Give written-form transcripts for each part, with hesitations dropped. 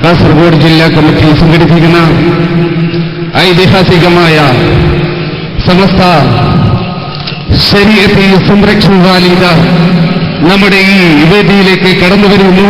കാസർഗോഡ് ജില്ലാ കമ്മിറ്റി സംഘടിപ്പിക്കുന്ന ഐതിഹാസികമായ സമസ്ത ശരീഅത്ത് സംരക്ഷണ റാലി നമ്മുടെ ഈ വേദിയിലേക്ക് കടന്നു വരുന്നു.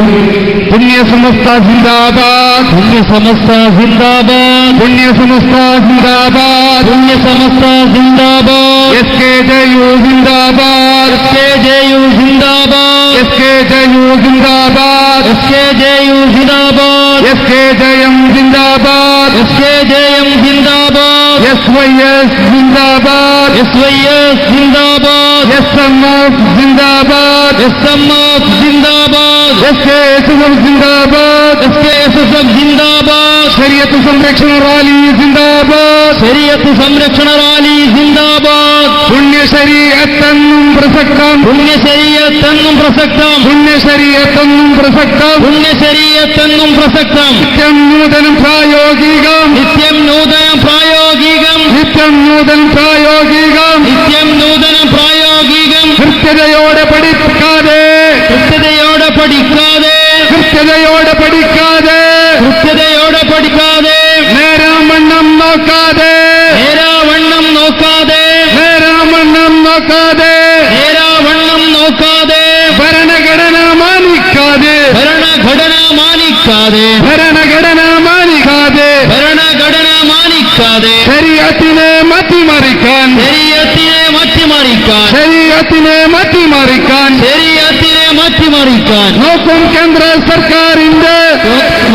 പുണ്യ സമസ്ത ജിന്ദാബാദ്, പുണ്യ സമസ്ത ജിന്ദാബാദ്, പുണ്യ സമസ്ത ജിന്ദാബാദ്, പുണ്യ സമസ്ത ജിന്ദാബാദ്, SKJU ജിന്ദാബാദ്, SKJU ജിന്ദാബാദ്, SKJU ജിന്ദാബാദ്, SKJU zindabad, SKJM zindabad, SKJM zindabad, SYS zindabad, SYS zindabad, SMF zindabad, SMF zindabad, SKSF zindabad, SKSF zindabad, ശരീഅത്ത് സംരക്ഷണ റാലി ജിന്ദാബാദ്, ശരീഅത്ത് സംരക്ഷണ റാലി ജിന്ദാബാദ്. പുണ്യ ശരീഅത്തെന്നും പ്രസക്തം, പുണ്യ ശരീഅത്തെന്നും പ്രസക്തം, പുണ്യ ശരീഅത്തെന്നും പ്രസക്തം, പുണ്യ ശരീഅത്തെന്നും പ്രസക്തം. നിത്യം നൂതനം പ്രായോഗികം, നിത്യം നൂതനം പ്രായോഗികം, നിത്യം നൂതനം പ്രായോഗികം, നിത്യം നൂതനം പ്രായോഗികം. കൃത്യതയോടെ പഠിക്കാതെ, കൃത്യതയോടെ പഠിക്കാതെ, കൃത്യതയോടെ പഠിക്കാതെ, കൃത്യതയോടെ പഠിക്കാതെ, നേരാവണ്ണം നോക്കാതെ, നേരാവണ്ണം നോക്കാതെ, നേരാവണ്ണം നോക്കാതെ, നേരാവണ്ണം നോക്കാതെ, ഭരണഘടന മാനിക്കാതെ, ഭരണഘടന മാനിക്കാതെ, ഭരണഘടന മാനിക്കാതെ, ഭരണഘടന മാനിക്കാതെ, ശരീഅത്തിനെ മാറ്റിമറിക്കാൻ, ശരീഅത്തിനെ മാറ്റിമറിക്കാൻ, ശരീഅത്തിനെ മാറ്റിമറിക്കാൻ, ശരീഅത്തിനെ മാറ്റിമറിക്കാൻ നോക്കും കേന്ദ്ര സർക്കാരിന്റെ,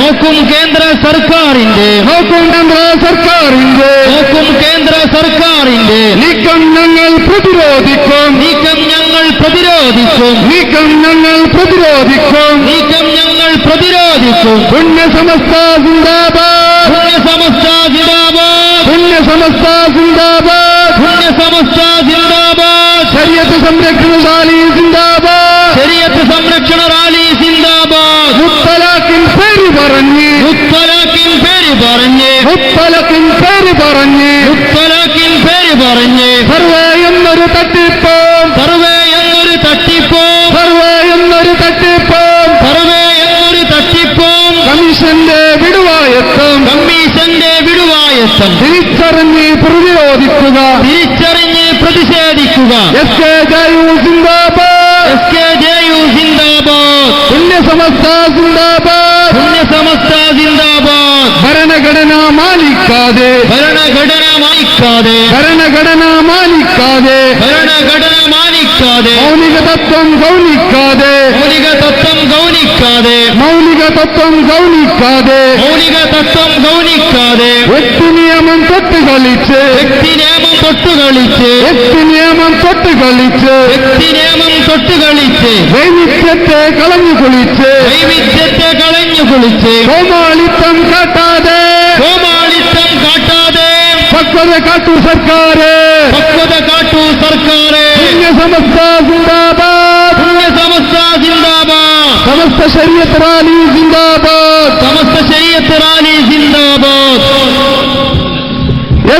നോക്കും കേന്ദ്ര സർക്കാരിന്റെ, നോക്കും കേന്ദ്ര സർക്കാരിന്റെ, നോക്കും കേന്ദ്ര സർക്കാരിന്റെ നീക്കം ഞങ്ങൾ പ്രതിരോധിക്കും, നീക്കം ഞങ്ങൾ പ്രതിരോധിക്കും, നീക്കം ഞങ്ങൾ പ്രതിരോധിക്കും, നീക്കം ഞങ്ങൾ പ്രതിരോധിക്കും. പുണ്യ സമസ്ത ജിന്ദാബാദ്, പുണ്യ സമസ്ത ജിന്ദാബാദ്, പുണ്യ സമസ്ത ജിന്ദാബാദ്, പുണ്യ സമസ്ത ജിന്ദാബാദ്. ശരീഅത്ത് സംരക്ഷണ റാലി ജിന്ദാബാദ്, ശരീഅത്ത് സംരക്ഷണ റാലി ജിന്ദാബാദ്. മുത്തലാഖിൻ പേര് പറഞ്ഞ്, മുത്തലാഖിൻ പേര് പറഞ്ഞ്, മുത്തലാഖിൻ പേര് പറഞ്ഞ്, മുത്തലാഖിൻ പേര് പറഞ്ഞ് സർവേ എന്നൊരു തട്ടിപ്പും, സർവേ എന്നൊരു തട്ടിപ്പും, സർവേ എന്നൊരു തട്ടിപ്പും, സർവേ എന്നൊരു തട്ടിപ്പും. കമ്മീഷന്റെ വിടുവായത്തം, കമ്മീഷന്റെ വിടുവായത്തം തിരിച്ചറിഞ്ഞ് പ്രതിരോധിക്കുക, തിരിച്ചറിഞ്ഞ് പ്രതിഷേധിക്കുക. SKJU ജിന്ദാബാദ്, SKJU ജിന്ദാബാദ്, പുണ്യ സമസ്ത ജിന്ദാബാദ്, പുണ്യ സമസ്ത ജിന്ദാബാദ്. ഭരണഘടന മാനിക്കാതെ, ഭരണഘടന മാനിക്കാതെ, ഭരണഘടന മാനിക്കാതെ, ഭരണഘടന മാനിക്കാതെ, മൗലിക തത്വം ഗൗനിക്കാതെ, മൗലിക തത്വം ഗൗനിക്കാതെ, മൗലിക തത്വം ഗൗനിക്കാതെ, മൗലിക തത്വം ഗൗനിക്കാതെ വ്യക്തി നിയമം തൊട്ട് കളിച്ച്, വ്യക്തി നിയമം തൊട്ട് കളിച്ച്, വ്യക്തി നിയമം തൊട്ട് കളിച്ച്, വ്യക്തി നിയമം തൊട്ട് കളിച്ച് വൈവിധ്യത്തെ കളഞ്ഞു കുളിച്ച്, വൈവിധ്യത്തെ കളഞ്ഞു കുളിച്ച് കോമാളിത്തം കാട്ടാതെ, കോമാളിത്തം കാട്ടാതെ പക്വത കാട്ടു സർക്കാരെ, പക്വത കാട്ടു സർക്കാരെ. പുണ്യ സമസ്ത ജിന്ദാബാദ്, പുണ്യ സമസ്ത ജിന്ദാബാദ്, സമസ്ത ശരീഅത്ത് റാലി ജിന്ദാബാദ്, സമസ്ത ശരീഅത്ത് റാലി ജിന്ദാബാദ്.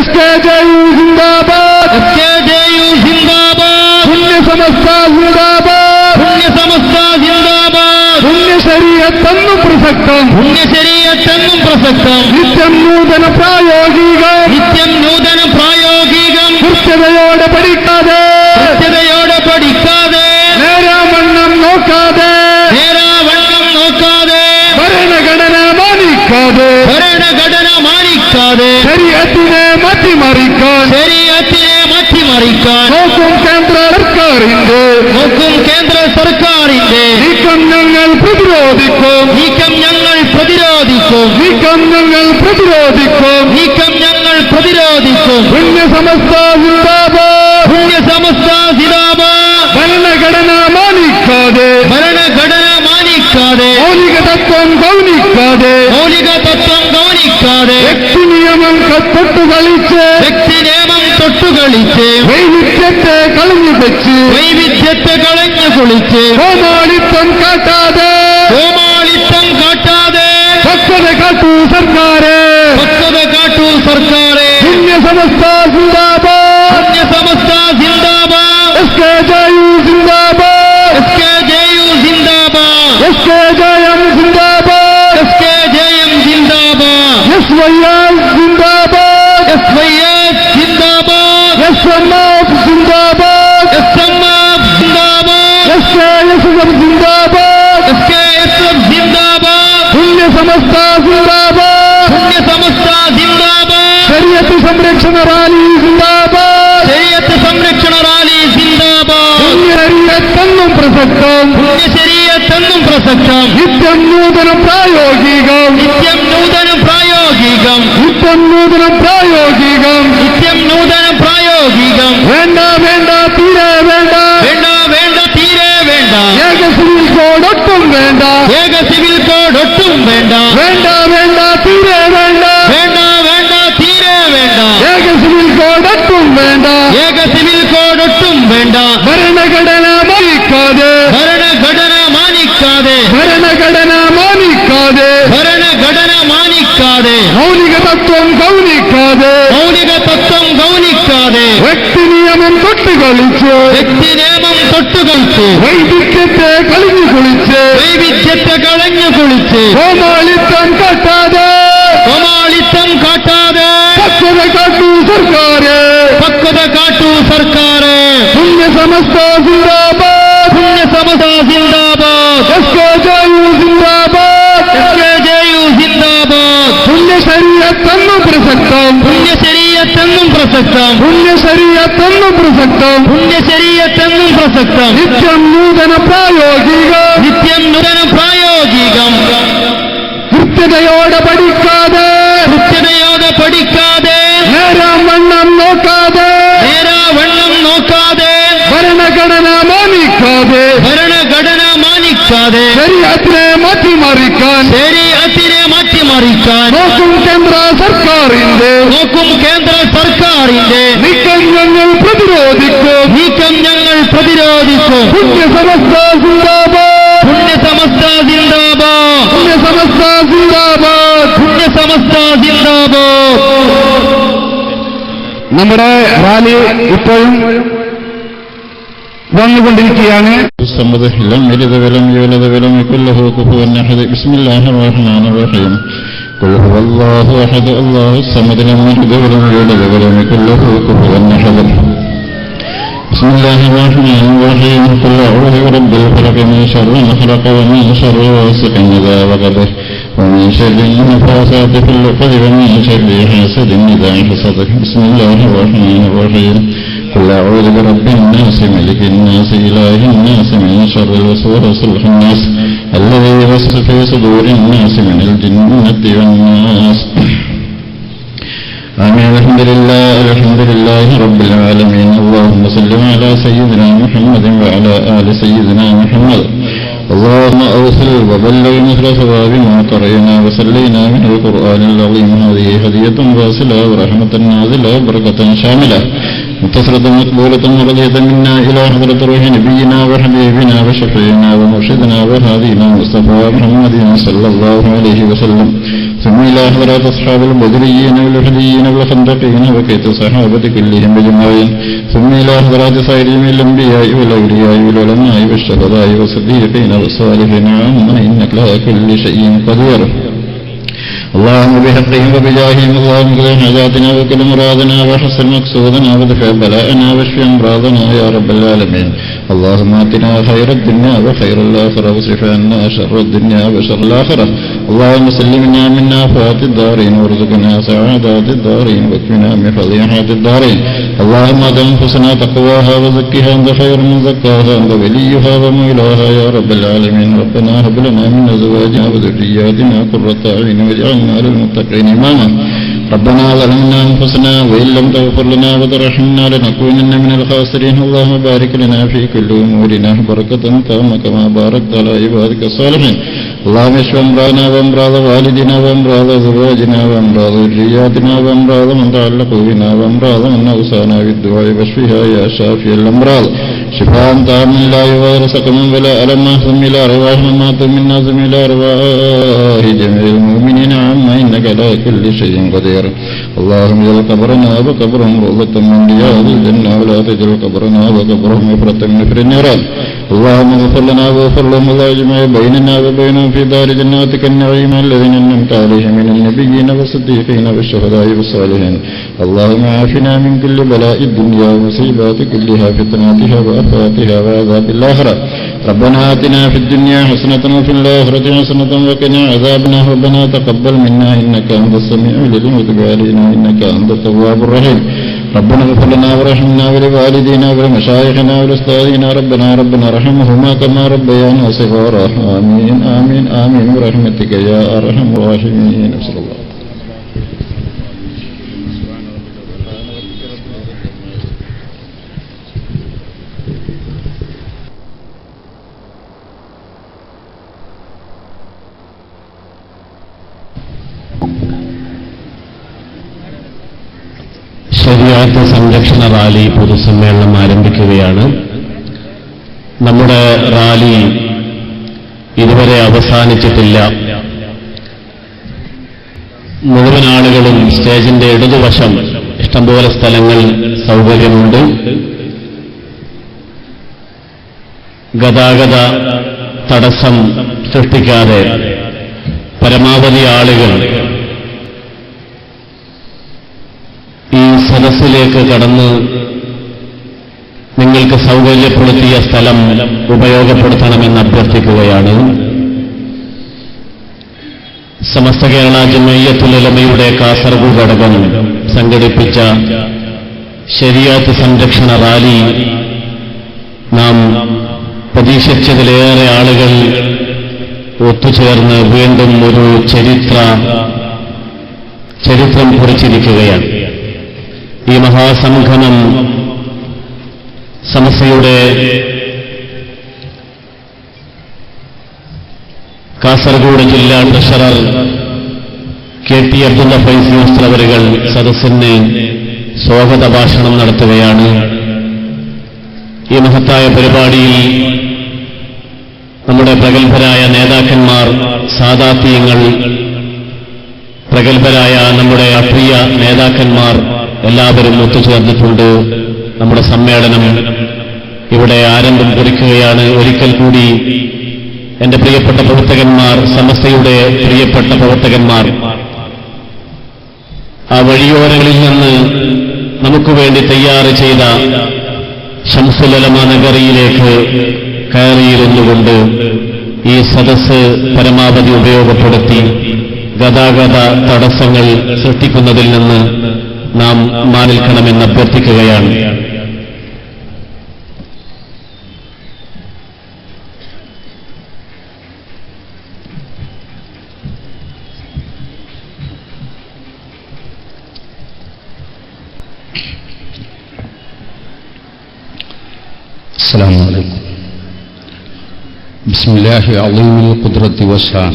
SKJU ജിന്ദാബാദ്, SKJU ജിന്ദാബാദ്, പുണ്യ സമസ്ത ജിന്ദാബാദ്, പുണ്യ സമസ്ത ജിന്ദാബാദ്. പുണ്യ ശരീഅത്തെന്നും പ്രസക്തം, പുണ്യ ശരീഅത്തെന്നും പ്രസക്തം. നിത്യം നൂതന പ്രായോഗികം, നിത്യം നൂതന പ്രായോഗികം. കൃത്യതയോടെ പഠിക്കാതെ, കൃത്യതയോടെ പഠിക്കാതെ, നേരാവണ്ണം നോക്കാതെ, നേരാവണ്ണം നോക്കാതെ, ഭരണഘടന മാനിക്കാതെ, ഭരണഘടന മാനിക്കാതെ, ശരീഅത്തിനെ മാറ്റിമറിക്കാൻ, ശരീഅത്തിനെ മാറ്റിമറിക്കാൻ നോക്കും കേന്ദ്ര സർക്കാരിന്റെ, നോക്കും കേന്ദ്ര സർക്കാരിന്റെ നീക്കം ഞങ്ങൾ പ്രതിരോധിക്കും, നീക്കം ഞങ്ങൾ പ്രതിരോധിക്കും, നീക്കം ഞങ്ങൾ പ്രതിരോധിക്കും, നീക്കം ഞങ്ങൾ പ്രതിരോധിക്കും. പുണ്യ സമസ്ത ജിന്ദാബാദ്, പുണ്യ സമസ്ത ജിന്ദാബാദ്. ഭരണഘടന മാനിക്കാതെ, ഭരണഘടന മാനിക്കാതെ, മൗലിക തത്വം ഗൗനിക്കാതെ, മൗലിക തത്വം ഗൗനിക്കാതെ വ്യക്തി നിയമം തൊട്ടു കളിച്ച്, വ്യക്തി നിയമം തൊട്ടു കളിച്ച് വൈവിധ്യത്തെ കളഞ്ഞു വെച്ച്, വൈവിധ്യത്തെ കളഞ്ഞു കുളിച്ച് കോമാളിത്തം കാട്ടാതെ, കോമാളിത്തം കാട്ടാതെ പക്വത കാട്ടു സർക്കാരെ, പക്വത കാട്ടു സർക്കാരെ. പുണ്യ സമസ്ത ജിന്ദാബാദ്, പുണ്യ സമസ്ത ജിന്ദാബാദ്, SKJU ജിന്ദാബാദ്, SKJU zindabad, SKJM zindabad, SKJM SYF zindabad, SYF zindabad, SMF zindabad, SMF zindabad, SKSF zindabad, SKSF zindabad, പുണ്യ സമസ്ത ജിന്ദാബാദ്, പുണ്യ സമസ്ത ജിന്ദാബാദ്, ശരീഅത്ത് സംരക്ഷണ റാലി ജിന്ദാബാദ്, ശരീഅത്ത് സംരക്ഷണ റാലി ജിന്ദാബാദ്, പുണ്യശരീഅത്തെന്നും പ്രസക്തം, പുണ്യശരീഅത്തെന്നും പ്രസക്തം, നിത്യം നൂതനം പ്രായോഗികം, നിത്യം നൂതനം പ്രായോഗികം, നിത്യം നൂതനം പ്രായോഗികം, നിത്യം നൂതനം പ്രായോഗികം, വേണ്ട വേണ്ട തീരെ വേണ്ട, വേണ്ട വേണ്ട തീരെ വേണ്ട, ഏക സിവിൽ കോഡ് ഒട്ടും വേണ്ട, ഏക സിവിൽ കോഡ് ഒട്ടും വേണ്ട, വേണ്ട വേണ്ട തീരെ വേണ്ട, വേണ്ട വേണ്ട തീരെ വേണ്ട, ഏക സിവിൽ കോഡ് ഒട്ടും വേണ്ട, ഏക സിവിൽ കോഡ് ഒട്ടും വേണ്ട, ഭരണഘടന മാനിക്കാതെ, ഭരണഘടന മാനിക്കാതെ, ഭരണഘടന മാനിക്കാതെ, ഭരണഘടന മാനിക്കാതെ, മൗലിക തത്വം ഗൗനിക്കാതെ, മൗലിക തത്വം ഗൗനിക്കാതെ, വ്യക്തി നിയമം തൊട്ടുകളിച്ച്, വ്യക്തി നിയമം തൊട്ടുകളിച്ച്, വൈവിധ്യത്തെ കളിഞ്ഞു കുളിച്ച്, വൈവിധ്യത്തെ കളഞ്ഞു കുളിച്ച്, കോമാളിത്തം കാട്ടാതെ, കോമാളിത്തം കാട്ടാതെ, പക്വത കാട്ടൂ സർക്കാര്, പക്വത കാട്ടൂ സർക്കാര്, പുണ്യ സമസ്ത ജിന്ദാബാദ്, പുണ്യ സമസ്ത ജിന്ദാബാദ്, SKJU ജിന്ദാബാദ്, SKJU ജിന്ദാബാദ്, പുണ്യ ശരീഅത്തെന്നും പ്രസക്തം, പുണ്യ ശരീഅത്തെന്നും പ്രസക്തം, പുണ്യ ശരീഅത്തെന്നും പ്രസക്തം, പുണ്യ ശരീഅത്തെന്നും പ്രസക്തം, നിത്യം നൂതന പ്രായോഗികം, നിത്യം നൂതന പ്രായോഗികം, കൃത്യതയോടെ പഠിക്കാതെ, കൃത്യതയോടെ പഠിക്കാതെ, നേരാം വണ്ണം നോക്കാതെ, നേരാവണ്ണം നോക്കാതെ, ഭരണഘടന മാനിക്കാതെ, ഭരണഘടന മാനിക്കാതെ, ശരീഅത്തിനെ മാറ്റിമറിക്കാൻ ശരീഅത്തിനെ മാറ്റിമറിക്കാൻ നോക്കും കേന്ദ്ര സർക്കാരിന്റെ നോക്കും കേന്ദ്ര സർക്കാരിന്റെ നീക്കം ഞങ്ങൾ പ്രതിരോധിക്കും, നീക്കം ഞങ്ങൾ പ്രതിരോധിക്കും. പുണ്യ സമസ്ത ജിന്ദാബാദ്, പുണ്യ സമസ്ത ജിന്ദാബാദ്, പുണ്യ സമസ്ത ജിന്ദാബാദ്. പുണ്യ സമസ്ത ജിന്ദാബാദ്. നമ്മുടെ റാലി ഇപ്പോഴും വന്നുകൊണ്ടിരിക്കുകയാണ്. الصمد لم يلد ولم يولد ولم يكن له كفوا احد. بسم الله الرحمن الرحيم. قل هو الله احد الله الصمد لم يلد ولم يولد ولم يكن له كفوا احد. بسم الله الرحمن الرحيم. قل اعوذ برب الفلق من شر ما خلق ومن شر غاسق اذا وقب ومن شر النفاثات في العقد ومن شر حاسد اذا حسد. بسم الله الرحمن الرحيم. قل أعوذ برب الناس ملك الناس إله الناس من شر الوسواس الخناس الذي يوسوس في صدور الناس من الجنة والناس. آمين. الحمد لله رب العالمين. اللهم صل على سيدنا محمد وعلى آل سيدنا محمد. اللهم أوصل وبلغ مثل ثواب ما قرأنا وصلينا من القرآن العظيم. هذه هدية واصلة ورحمة نازلة وبركة شاملة متصلة مقبولة مرضية منا إلى حضرة روح نبينا وحبيبنا وشفيعنا ومرشدنا وهادينا مصطفى محمد صلى الله عليه وسلم. ثم إلى حضرات أصحاب البدريين والأحديين والخندقين وكيت الصحابة كلهم أجمعين. ثم إلى حضرات سائر الأنبياء والأولياء والعلماء والشهداء والصديقين والصالحين عما إنك على كل شيء قدير. اللهم بحقهم وبجاههم اللهم اقض حاجاتنا وكل مرادنا وحسن مقصودنا وادفع بلاءنا واشف امراضنا يا رب العالمين. اللهم آتنا خير الدنيا وخير الآخرة واصرف عنا شر الدنيا وشر الآخرة. اللهم سلمنا من آفات الدارين وارزقنا سعادات الدارين واكفنا من فضيحات الدارين. اللهم آت أنفسنا تقواها وزكها أنت خير من زكاها أنت وليها ومولاها يا رب العالمين. ربنا هب لنا من أزواجنا وذرياتنا قرة أعين واجعلنا للمتقين إماما. ربنا ظلمنا أنفسنا وإن لم تغفر لنا وترحمنا لنكونن من الخاسرين. اللهم بارك لنا في كل أمورنا بركة تامة كما باركت على عبادك الصالحين. اللهم اشف أمراضنا وأمراض والدنا وأمراض أزواجنا وأمراض ذرياتنا وأمراض من تعلق بنا وأمراض من أوصانا بالدعاء واشفها يا شافي الأمراض شفاء تاما لا يغادر سقما ولا ألما. ثم إلى أرواح من ماتوا منا ثم إلى أرواح جميع المؤمنين عما إنك على كل شيء قدير اللهم اجعل قبرنا وقبرهم روضة من رياض الجنة ولا تجعل قبرنا وقبرهم مفرة من نفر النيران اللهم اغفر لنا واغفر لهم الله اجمع بيننا وبينهم في دار جناتك النعيم الذين انعمت عليهم من النبيين والصديقين والشهداء والصالحين اللهم عافنا من كل بلاء الدنيا ومصيبات كلها فتناتها وافاتها وعذاب الاخره ربنا آتنا في الدنيا حسنة وفي الآخرة حسنة وقنا عذاب النار ربنا تقبل منا إنك أنت السميع العليم وتب علينا إنك أنت التواب الرحيم ربنا اغفر لنا وارحمنا ولوالدينا ولمشايخنا ولأستاذنا ربنا ارحمهما كما ربيانا صغارا آمين آمين آمين برحمتك يا أرحم الراحمين صلى الله. ശരീഅത്ത് സംരക്ഷണ റാലി പൊതുസമ്മേളനം ആരംഭിക്കുകയാണ്. നമ്മുടെ റാലി ഇതുവരെ അവസാനിച്ചിട്ടില്ല. മുഴുവൻ ആളുകളും സ്റ്റേജിന്റെ ഇടതുവശം ഇഷ്ടംപോലെ സ്ഥലങ്ങൾ സൗകര്യമുണ്ട്. ഗതാഗത തടസ്സം സൃഷ്ടിക്കാതെ പരമാവധി ആളുകൾ ഈ സദസ്സിലേക്ക് കടന്ന് നിങ്ങൾക്ക് സൗകര്യപ്പെടുത്തിയ സ്ഥലം ഉപയോഗപ്പെടുത്തണമെന്ന് അഭ്യർത്ഥിക്കുകയാണ്. സമസ്ത കേരള ജംഇയ്യത്തുൽ ഉലമയുടെ കാസർഗോഡ് ഘടകം സംഘടിപ്പിച്ച ശരീഅത്ത് സംരക്ഷണ റാലി നാം പ്രതീക്ഷിച്ചതിലേറെ ആളുകൾ ഒത്തുചേർന്ന് വീണ്ടും ഒരു ചരിത്രം കുറിച്ചിരിക്കുകയാണ്. ഈ മഹാസംഗമം സമസ്തയുടെ കാസർഗോഡ് ജില്ലാ treasurer KT Abdulla Faizy master അവരുകൾ സദസ്സിന് സ്വാഗത ഭാഷണം നടത്തുകയാണ്. ഈ മഹത്തായ പരിപാടിയിൽ നമ്മുടെ പ്രഗത്ഭരായ നേതാക്കന്മാർ, സാദാത്യങ്ങൾ, പ്രഗത്ഭരായ നമ്മുടെ അപ്രിയ നേതാക്കന്മാർ എല്ലാവരും ഒത്തുചേർന്നിട്ടുണ്ട്. നമ്മുടെ സമ്മേളനം ഇവിടെ ആരംഭം കുറിക്കുകയാണ്. ഒരിക്കൽ കൂടി എന്റെ പ്രിയപ്പെട്ട പ്രവർത്തകന്മാർ, സമസ്തയുടെ പ്രിയപ്പെട്ട പ്രവർത്തകന്മാർ, ആ വഴിയോരങ്ങളിൽ നിന്ന് നമുക്ക് വേണ്ടി തയ്യാറ് ചെയ്ത ശംസുൽ ഉലമ നഗറിയിലേക്ക് കയറിയിരുന്നുകൊണ്ട് ഈ സദസ്സ് പരമാവധി ഉപയോഗപ്പെടുത്തി ഗതാഗത തടസ്സങ്ങൾ സൃഷ്ടിക്കുന്നതിൽ നിന്ന് നാം മാനിൽക്കണമെന്ന് അഭ്യർത്ഥിക്കുകയാണ്. السلام عليكم. بسم الله عظيم القدرة والشان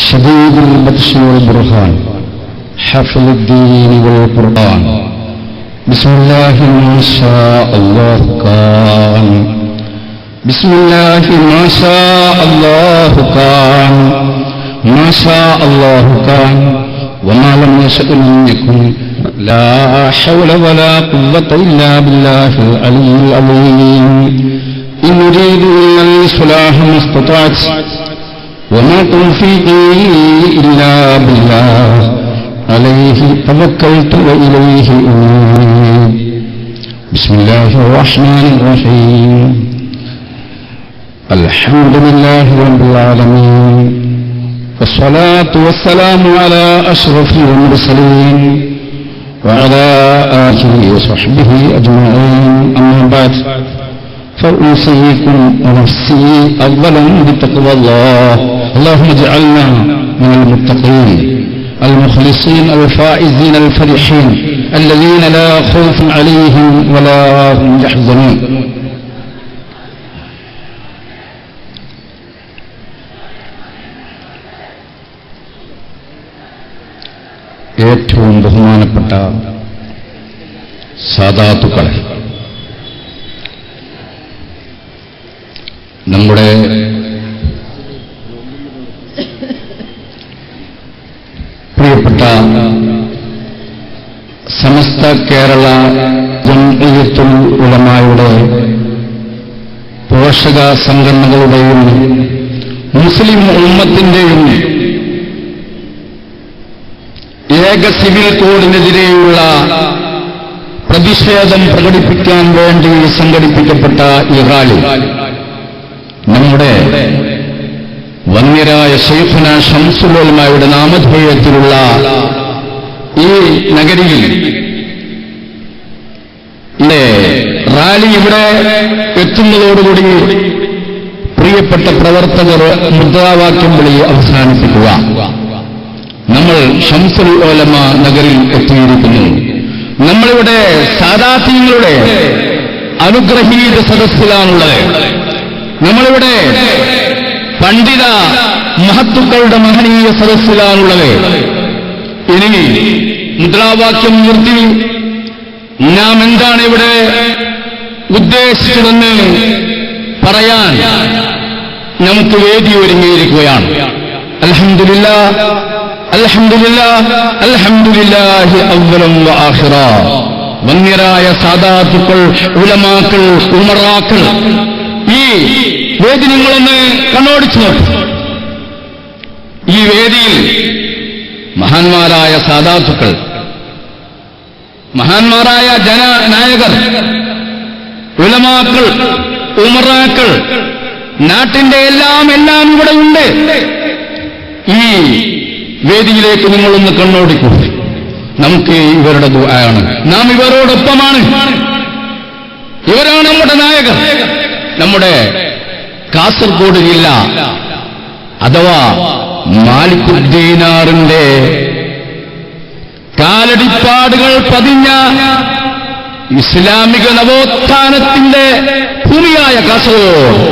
شديد البطش والبرهان حافظ الدين والقرآن بسم الله ما شاء الله كان بسم الله ما شاء الله كان ما شاء الله كان وما لم يشأ لم يكن لا حول ولا قوة إلا بالله العلي العظيم إن أريد إلا الإصلاح ما استطعت وما توفيقي إلا بالله عليه توكلت وإليه أنيب بسم الله الرحمن الرحيم الحمد لله رب العالمين والصلاة والسلام على أشرف المرسلين وعلى آله وصحبه أجمعين أما بعد فأوصيكم ونفسي أولا بتقوى الله اللهم اجعلنا من المتقين المخلصين الفائزين الفرحين الذين لا خوف عليهم ولا هم يحزنون ഏറ്റവും ബഹുമാനപ്പെട്ട സാദാത്തുക്കളെ, നമ്മുടെ സമസ്ത കേരള ജംഇയ്യത്തുൽ ഉലമായുടെ പോഷക സംഘടനകളുടെയും മുസ്ലിം ഉമ്മത്തിന്റെയും ഏക സിവിൽ കോഡിനെതിരെയുള്ള പ്രതിഷേധം പ്രകടിപ്പിക്കാൻ വേണ്ടി സംഘടിപ്പിക്കപ്പെട്ട ഈ റാലി നമ്മുടെ വന്യരായ ശൈഖുന ശംസുൽ ഉലമായുടെ നാമധേയത്തിലുള്ള ഈ നഗരിയിൽ റാലി ഇവിടെ എത്തുന്നതോടുകൂടി പ്രിയപ്പെട്ട പ്രവർത്തകർ മുദ്രാവാക്യം വിളി അവസാനിപ്പിക്കുക. നമ്മൾ ശംസുൽ ഉലമ നഗരിൽ എത്തിയിരിക്കുന്നു. നമ്മളിവിടെ സാദാത്യങ്ങളുടെ അനുഗ്രഹീത സദസ്സിലാണുള്ളത്. നമ്മളിവിടെ പണ്ഡിത മഹത്തുക്കളുടെ മഹനീയ സദസ്സിലാണുള്ളത്. ഇനി മുദ്രാവാക്യം ഉയർത്തി നാം എന്താണ് ഇവിടെ ഉദ്ദേശിച്ചതെന്ന് പറയാൻ നമുക്ക് വേദി ഒരുങ്ങിയിരിക്കുകയാണ്. അൽഹംദുലില്ലാഹ് അൽഹംദുലില്ലാഹ് അൽഹംദുലില്ലാഹി അവ്വലൻ വ ആഖിറ. വന്യരായ സാദാത്തുക്കൾ, ഉലമാക്കൾ, ഉമറാക്കൾ, ഈ വേദി നിങ്ങളൊന്ന് കണ്ണോടിച്ചു നോക്കും. ഈ വേദിയിൽ മഹാന്മാരായ സാദാത്തുക്കൾ, മഹാന്മാരായ ജനനായകർ, ഉലമാക്കൾ, ഉമറാക്കൾ, നാട്ടിന്റെ എല്ലാം ഇവിടെ ഉണ്ട്. ഈ വേദിയിലേക്ക് നിങ്ങളൊന്ന് കണ്ണോടിക്കൂ. നമുക്ക് ഇവരുടെ ദുആയാണ്, നാം ഇവരോടൊപ്പമാണ്. ഇവരാണ് നമ്മുടെ നായകർ. നമ്മുടെ കാസർഗോഡ് ജില്ല അഥവാ മാലിക്കുദ്ദീനാറിന്റെ കാലടിപ്പാടുകൾ പതിഞ്ഞ ഇസ്ലാമിക നവോത്ഥാനത്തിന്റെ ഭൂമിയായ കാസർഗോഡ്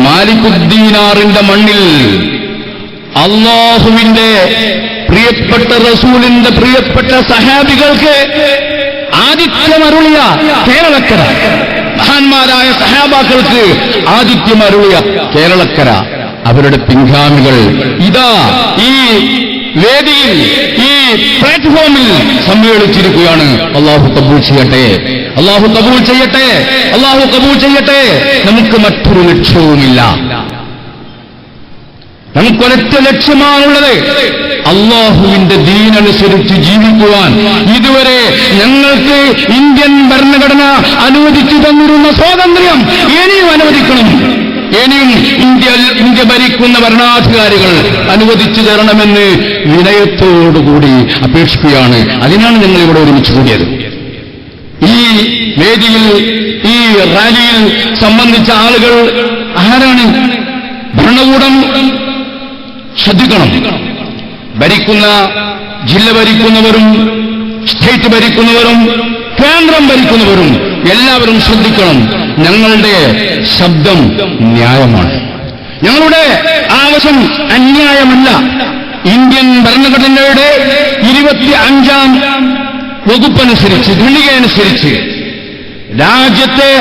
മാലിക്കുദ്ദീനാറിന്റെ മണ്ണിൽ അല്ലാഹുവിന്റെ പ്രിയപ്പെട്ട റസൂലിന്റെ പ്രിയപ്പെട്ട സഹാബികൾക്ക് ആതിഥ്യമരുളിയ കേരളക്കര, മഹാന്മാരായ സഹാബാക്കൾക്ക് ആതിഥ്യമരുളിയ കേരളക്കര, അവരുടെ പിൻഗാമികൾ ഇതാ ഈ വേദിയിൽ, ഈ പ്ലാറ്റ്ഫോമിൽ സമ്മേളിച്ചിരിക്കുകയാണ്. അല്ലാഹു കബൂൽ ചെയ്യട്ടെ, അല്ലാഹു കബൂൽ ചെയ്യട്ടെ, അല്ലാഹു കബൂൽ ചെയ്യട്ടെ. നമുക്ക് മറ്റൊരു ലക്ഷ്യവുമില്ല, നമുക്കൊരൊറ്റ ലക്ഷ്യമാണുള്ളത്, അല്ലാഹുവിന്റെ ദീനനുസരിച്ച് ജീവിക്കുവാൻ. ഇതുവരെ ഞങ്ങൾക്ക് ഇന്ത്യൻ ഭരണഘടന അനുവദിച്ചു തന്നിരുന്ന സ്വാതന്ത്ര്യം ഇനിയും അനുവദിക്കണം. ഇനിയും ഇന്ത്യ ഭരിക്കുന്ന ഭരണാധികാരികൾ അനുവദിച്ചു തരണമെന്ന് വിനയത്തോടുകൂടി അപേക്ഷിക്കുകയാണ്. അതിനാണ് ഞങ്ങൾ ഇവിടെ ഒരുമിച്ച് കൂടിയത്. ഈ വേദിയിൽ, ഈ റാലിയിൽ സംബന്ധിച്ച ആളുകൾ ആരാണ്? ഭരണകൂടം ശ്രദ്ധിക്കണം. ഭരിക്കുന്ന ജില്ല ഭരിക്കുന്നവരും, സ്റ്റേറ്റ് ഭരിക്കുന്നവരും, കേന്ദ്രം ഭരിക്കുന്നവരും എല്ലാവരും ശ്രദ്ധിക്കണം. ഞങ്ങളുടെ ശബ്ദം ന്യായമാണ്, ഞങ്ങളുടെ ആവശ്യം അന്യായമല്ല. ഇന്ത്യൻ ഭരണഘടനയുടെ 25-ാം വകുപ്പനുസരിച്ച്, ഖണ്ഡികയനുസരിച്ച് രാജ്യത്തെ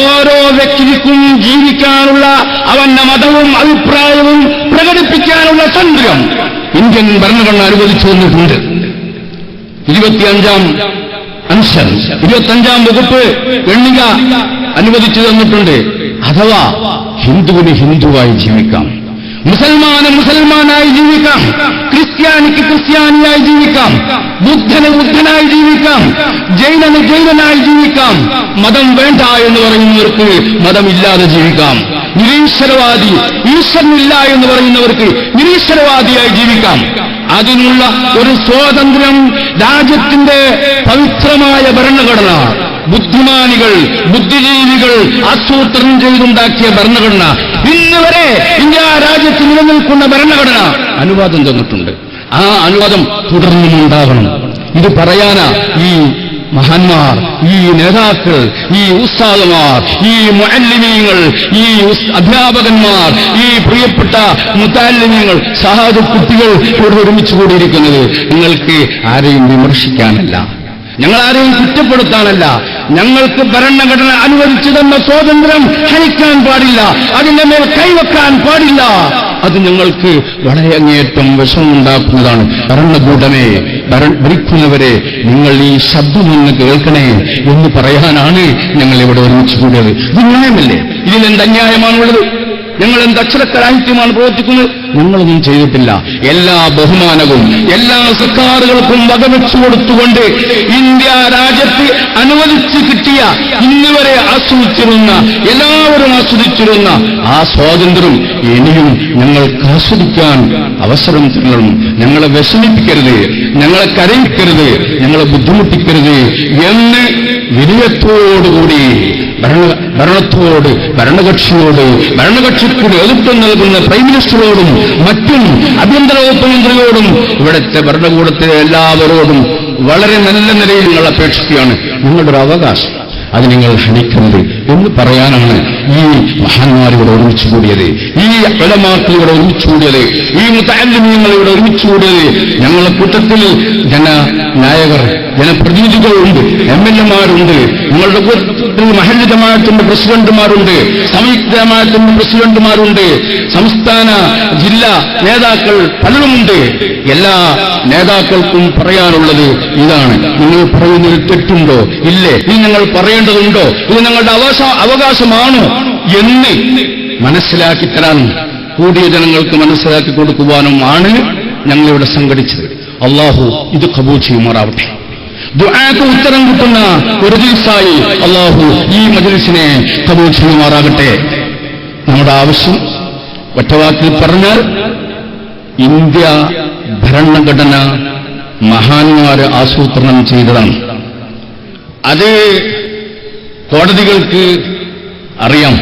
ഓരോ വ്യക്തിക്കും ജീവിക്കാനുള്ള അവന്റെ മതവും അഭിപ്രായവും പ്രകടിപ്പിക്കാനുള്ള സ്വാതന്ത്ര്യം ഇന്ത്യൻ ഭരണഘടന അനുവദിച്ചു തന്നിട്ടുണ്ട്. 25-ാം അനുച്ഛേദം, 25-ാം വകുപ്പ് ഖണ്ഡിക അനുവദിച്ചു തന്നിട്ടുണ്ട്. അഥവാ ഹിന്ദുവിന് ഹിന്ദുവായി ജീവിക്കാം, മുസൽമാന് മുസൽമാനായി ജീവിക്കാം, ക്രിസ്ത്യാനിക്ക് ക്രിസ്ത്യാനിയായി ജീവിക്കാം, ബുദ്ധന് ബുദ്ധനായി ജീവിക്കാം, ജൈനന് ജൈനനായി ജീവിക്കാം. മതം വേണ്ട എന്ന് പറയുന്നവർക്ക് മതമില്ലാതെ ജീവിക്കാം. നിരീശ്വരവാദി, ഈശ്വരനില്ല എന്ന് പറയുന്നവർക്ക് നിരീശ്വരവാദിയായി ജീവിക്കാം. അതിനുള്ള ഒരു സ്വാതന്ത്ര്യം രാജ്യത്തിന്റെ പവിത്രമായ ഭരണഘടന, ബുദ്ധിമാനികൾ, ബുദ്ധിജീവികൾ ആസൂത്രണം ചെയ്തുണ്ടാക്കിയ ഭരണഘടന, ഇന്ന് വരെ ഇന്ത്യ രാജ്യത്ത് നിലനിൽക്കുന്ന ഭരണഘടന അനുവാദം തന്നിട്ടുണ്ട്. ആ അനുവാദം തുടർന്നും ഉണ്ടാകണം. ഇത് പറയാനാ ഈ മഹാന്മാർ, ഈ നേതാക്കൾ, ഈ ഉസ്താദുമാർ, ഈ മുഅല്ലിമീങ്ങൾ, ഈ അധ്യാപകന്മാർ, ഈ പ്രിയപ്പെട്ട മുതഅല്ലിമീങ്ങൾ, സഹാദ കുട്ടികൾ ഇവിടെ ഒരുമിച്ച് കൂടിയിരിക്കുന്നത് നിങ്ങൾക്ക് ആരെയും വിമർശിക്കാനല്ല, ഞങ്ങൾ ആരെയും കുറ്റപ്പെടുത്താനല്ല. ഞങ്ങൾക്ക് ഭരണഘടന അനുവദിച്ചു തന്ന സ്വാതന്ത്ര്യം ഹനിക്കാൻ പാടില്ല, അതിന്റെ മേൽ കൈവെക്കാൻ പാടില്ല. അത് ഞങ്ങൾക്ക് വളരെ അങ്ങേയറ്റം വിഷമമുണ്ടാക്കുന്നതാണ്. ഭരണകൂടമേ, ഭരിക്കുന്നവരെ, നിങ്ങൾ ഈ ശബ്ദമൊന്ന് കേൾക്കണേ എന്ന് പറയാനാണ് ഞങ്ങൾ ഇവിടെ ഒരുമിച്ച് കൂടിയത്. ഇത് ന്യായമല്ലേ? ഇതിലെന്ത് അന്യായമാണുള്ളത്? ഞങ്ങൾ എന്ത് അക്ഷരക്കരാഹിത്യമാണ് പ്രവർത്തിക്കുന്നത്? ഞങ്ങളൊന്നും ചെയ്തിട്ടില്ല. എല്ലാ ബഹുമാനവും എല്ലാ സർക്കാരുകൾക്കും വകവെച്ചു കൊടുത്തുകൊണ്ട് ഇന്ത്യ രാജ്യത്ത് അനുവദിച്ചു കിട്ടിയ, ഇന്നുവരെ ആസ്വദിച്ചിരുന്ന, എല്ലാവരും ആസ്വദിച്ചിരുന്ന ആ സ്വാതന്ത്ര്യം ഇനിയും ഞങ്ങൾക്ക് ആസ്വദിക്കാൻ അവസരം തരണം. ഞങ്ങളെ വിഷമിപ്പിക്കരുത്, ഞങ്ങളെ കരയിക്കരുത്, ഞങ്ങളെ ബുദ്ധിമുട്ടിക്കരുത് എന്ന് വിനയത്തോടുകൂടി ഭരണത്തോട്, ഭരണകക്ഷിയോട്, ഭരണകക്ഷിക്ക് നേതൃത്വം നൽകുന്ന പ്രൈം മിനിസ്റ്ററോടും മറ്റും ആഭ്യന്തര വകുപ്പ് മന്ത്രിയോടും ഇവിടുത്തെ ഭരണകൂടത്തിലെ എല്ലാവരോടും വളരെ നല്ല നിലയിൽ നിങ്ങൾ അപേക്ഷിക്കുകയാണ്. നിങ്ങളുടെ ഒരു അവകാശം, അത് നിങ്ങൾ ഹനിക്കരുത് എന്ന് പറയാനാണ് ഈ മഹാന്മാരിവിടെ ഒരുമിച്ച് കൂടിയത്, ഈ ഉലമാക്കൾ ഇവിടെ ഒരുമിച്ച് കൂടിയത്, ഈ മുതഅല്ലിമീങ്ങൾ ഇവിടെ ഒരുമിച്ച് കൂടിയത്. ഞങ്ങളുടെ കൂട്ടത്തിൽ ജനനായകർ, ജനപ്രതിനിധികളുണ്ട്, MLA-മാരുണ്ട്, നിങ്ങളുടെ കൂട്ടത്തിൽ മഹല്ല് ജമാഅത്തിന്റെ പ്രസിഡന്റുമാരുണ്ട്, സംയുക്ത ജമാഅത്തിന്റെ പ്രസിഡന്റുമാരുണ്ട്, സംസ്ഥാന ജില്ലാ നേതാക്കൾ പലരുമുണ്ട്. എല്ലാ നേതാക്കൾക്കും പറയാനുള്ളത് ഇതാണ്: നിങ്ങൾ പറയുന്നതിൽ തെറ്റുണ്ടോ? ഇല്ലേ? ഇത് നിങ്ങൾ പറയേണ്ടതുണ്ടോ? ഇത് നിങ്ങളുടെ അവകാശമാണോ എന്ന് മനസ്സിലാക്കി തരാനും കൂടിയ ജനങ്ങൾക്ക് മനസ്സിലാക്കി കൊടുക്കുവാനുമാണ് ഞങ്ങളിവിടെ സംഘടിച്ചത്. അള്ളാഹു ഇത് ഖബൂൽ ചെയ്യുമാറാവട്ടെ. ദുആക്ക് ഉത്തരം കിട്ടുന്ന ഒരു ദിവസമായി അള്ളാഹു ഈ മജ്‌ലിസിനെ ഖബൂൽ ചെയ്യുമാറാകട്ടെ. നമ്മുടെ ആവശ്യം ഒറ്റവാക്കിൽ പറഞ്ഞാൽ, ഇന്ത്യ ഭരണഘടന മഹാന്മാര് ആസൂത്രണം ചെയ്തതാണ്. അത് കോടതികൾക്ക് അറിയാം,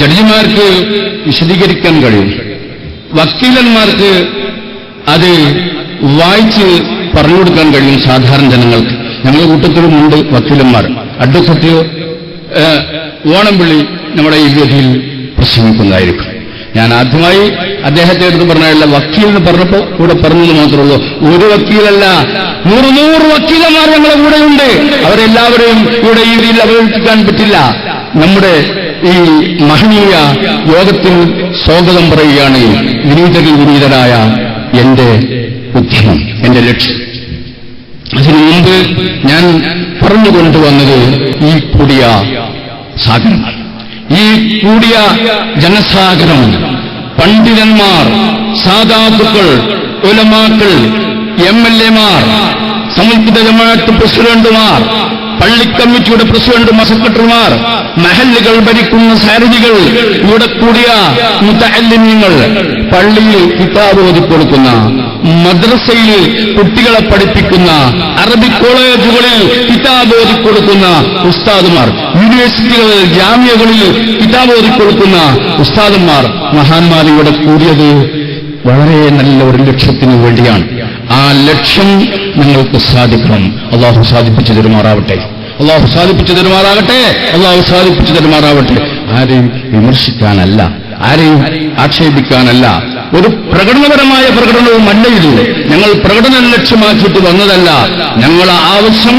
ജഡ്ജിമാർക്ക് വിശദീകരിക്കാൻ കഴിയും, വക്കീലന്മാർക്ക് അത് വായിച്ച് പറഞ്ഞു കൊടുക്കാൻ കഴിയും സാധാരണ ജനങ്ങൾക്ക്. ഞങ്ങളുടെ കൂട്ടത്തിലുമുണ്ട് വക്കീലന്മാർ. അഡ്വക്കറ്റ് ഓണംപിള്ളി നമ്മുടെ ഈ വേദിയിൽ പ്രസംഗിക്കുന്നതായിരിക്കും. ഞാൻ ആദ്യമായി അദ്ദേഹത്തെ എടുത്ത് പറഞ്ഞല്ല, വക്കീലിന് പറഞ്ഞപ്പോൾ കൂടെ പറഞ്ഞത് മാത്രമേ ഉള്ളൂ. ഒരു വക്കീലല്ല, 100 വക്കീലന്മാർ ഞങ്ങളുടെ കൂടെയുണ്ട്. അവരെല്ലാവരെയും ഇവിടെ ഈ രീതിയിൽ അവതരിപ്പിക്കാൻ പറ്റില്ല. നമ്മുടെ ഈ മഹനീയ യോഗത്തിൽ സ്വാഗതം പറയുകയാണ് വിനീതരിൽ വിനീതരായ എന്റെ ഉദ്യമം, എന്റെ ലക്ഷ്യം. അതിനു മുമ്പ് ഞാൻ പറഞ്ഞുകൊണ്ടുവന്നത് ഈ കൂടിയ സാഗരം, ഈ കൂടിയ ജനസാഗരം, പണ്ഡിതന്മാർ, സാദാത്തുക്കൾ, ഉലമാക്കൾ, MLA-മാർ, സംയുക്ത ജമാഅത്ത് പ്രസിഡന്റുമാർ, പള്ളിക്കമ്മിറ്റിയുടെ പ്രസിഡന്റുമാർ, സെക്രട്ടറിമാർ, മഹല്ലുകൾ ഭരിക്കുന്ന സാരഥികൾ, ഇവിടെ കൂടിയ മുതഅല്ലിമീങ്ങൾ, പള്ളിയിൽ കിതാബ് ഓതിക്കൊടുക്കുന്ന, മദ്രസയിൽ കുട്ടികളെ പഠിപ്പിക്കുന്ന, അറബി കോളേജുകളിൽ കിതാബ് ഓതിക്കൊടുക്കുന്ന ഉസ്താദുമാർ, യൂണിവേഴ്സിറ്റികളിൽ ജാമ്യകളിൽ കിതാബ് ഓതിക്കൊടുക്കുന്ന ഉസ്താദന്മാർ, മഹാന്മാർ ഇവിടെ കൂടിയത് വളരെ നല്ല ഒരു ലക്ഷ്യത്തിനു വേണ്ടിയാണ്. ആ ലക്ഷ്യം നിങ്ങൾക്ക് സാധിക്കണം. അള്ളാഹു സാധിപ്പിച്ചു തരുമാറാവട്ടെ, അള്ളാഹു സാധിപ്പിച്ചു തരുമാറാകട്ടെ, അള്ളാഹു സാധിപ്പിച്ചു തരുമാറാവട്ടെ. ആരെയും വിമർശിക്കാനല്ല, ആരെയും ആക്ഷേപിക്കാനല്ല, ഒരു പ്രകടനപരമായ പ്രകടനവുമല്ല ഇത്. ഞങ്ങൾ പ്രകടനം ലക്ഷ്യമാക്കിയിട്ട് വന്നതല്ല. ഞങ്ങളുടെ ആവശ്യം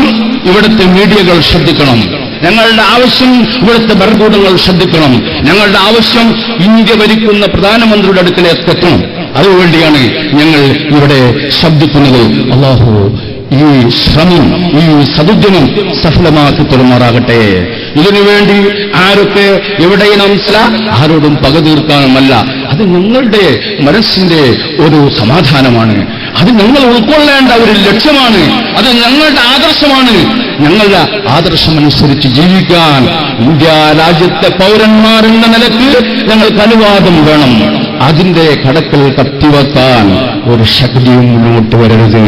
ഇവിടുത്തെ മീഡിയകൾ ശ്രദ്ധിക്കണം, ഞങ്ങളുടെ ആവശ്യം ഇവിടുത്തെ ഭരണകൂടങ്ങൾ ശ്രദ്ധിക്കണം, ഞങ്ങളുടെ ആവശ്യം ഇന്ത്യ ഭരിക്കുന്ന പ്രധാനമന്ത്രിയുടെ അടുക്കലേക്ക് എത്തണം. അതുവേണ്ടിയാണ് ഞങ്ങൾ ഇവിടെ ശബ്ദിക്കുന്നത്. അള്ളാഹു ഈ ശ്രമം, ഈ സദുദ്യമം സഫലമാക്കി തരുമാറാകട്ടെ. ഇതിനുവേണ്ടി ആരൊക്കെ എവിടെയും ആരോടും പക തീർക്കാനുമല്ല. അത് ഞങ്ങളുടെ മനസ്സിന്റെ ഒരു സമാധാനമാണ്, അത് ഞങ്ങൾ ഉൾക്കൊള്ളേണ്ട ഒരു ലക്ഷ്യമാണ്, അത് ഞങ്ങളുടെ ആദർശമാണ്. ഞങ്ങളുടെ ആദർശമനുസരിച്ച് ജീവിക്കാൻ ഇന്ത്യ രാജ്യത്തെ പൗരന്മാരെന്ന നിലയ്ക്ക് ഞങ്ങൾക്ക് അനുവാദം വേണം. അതിന്റെ കടക്കൽ കത്തിവെക്കാൻ ഒരു ശക്തിയും മുന്നോട്ട് വരരുത്.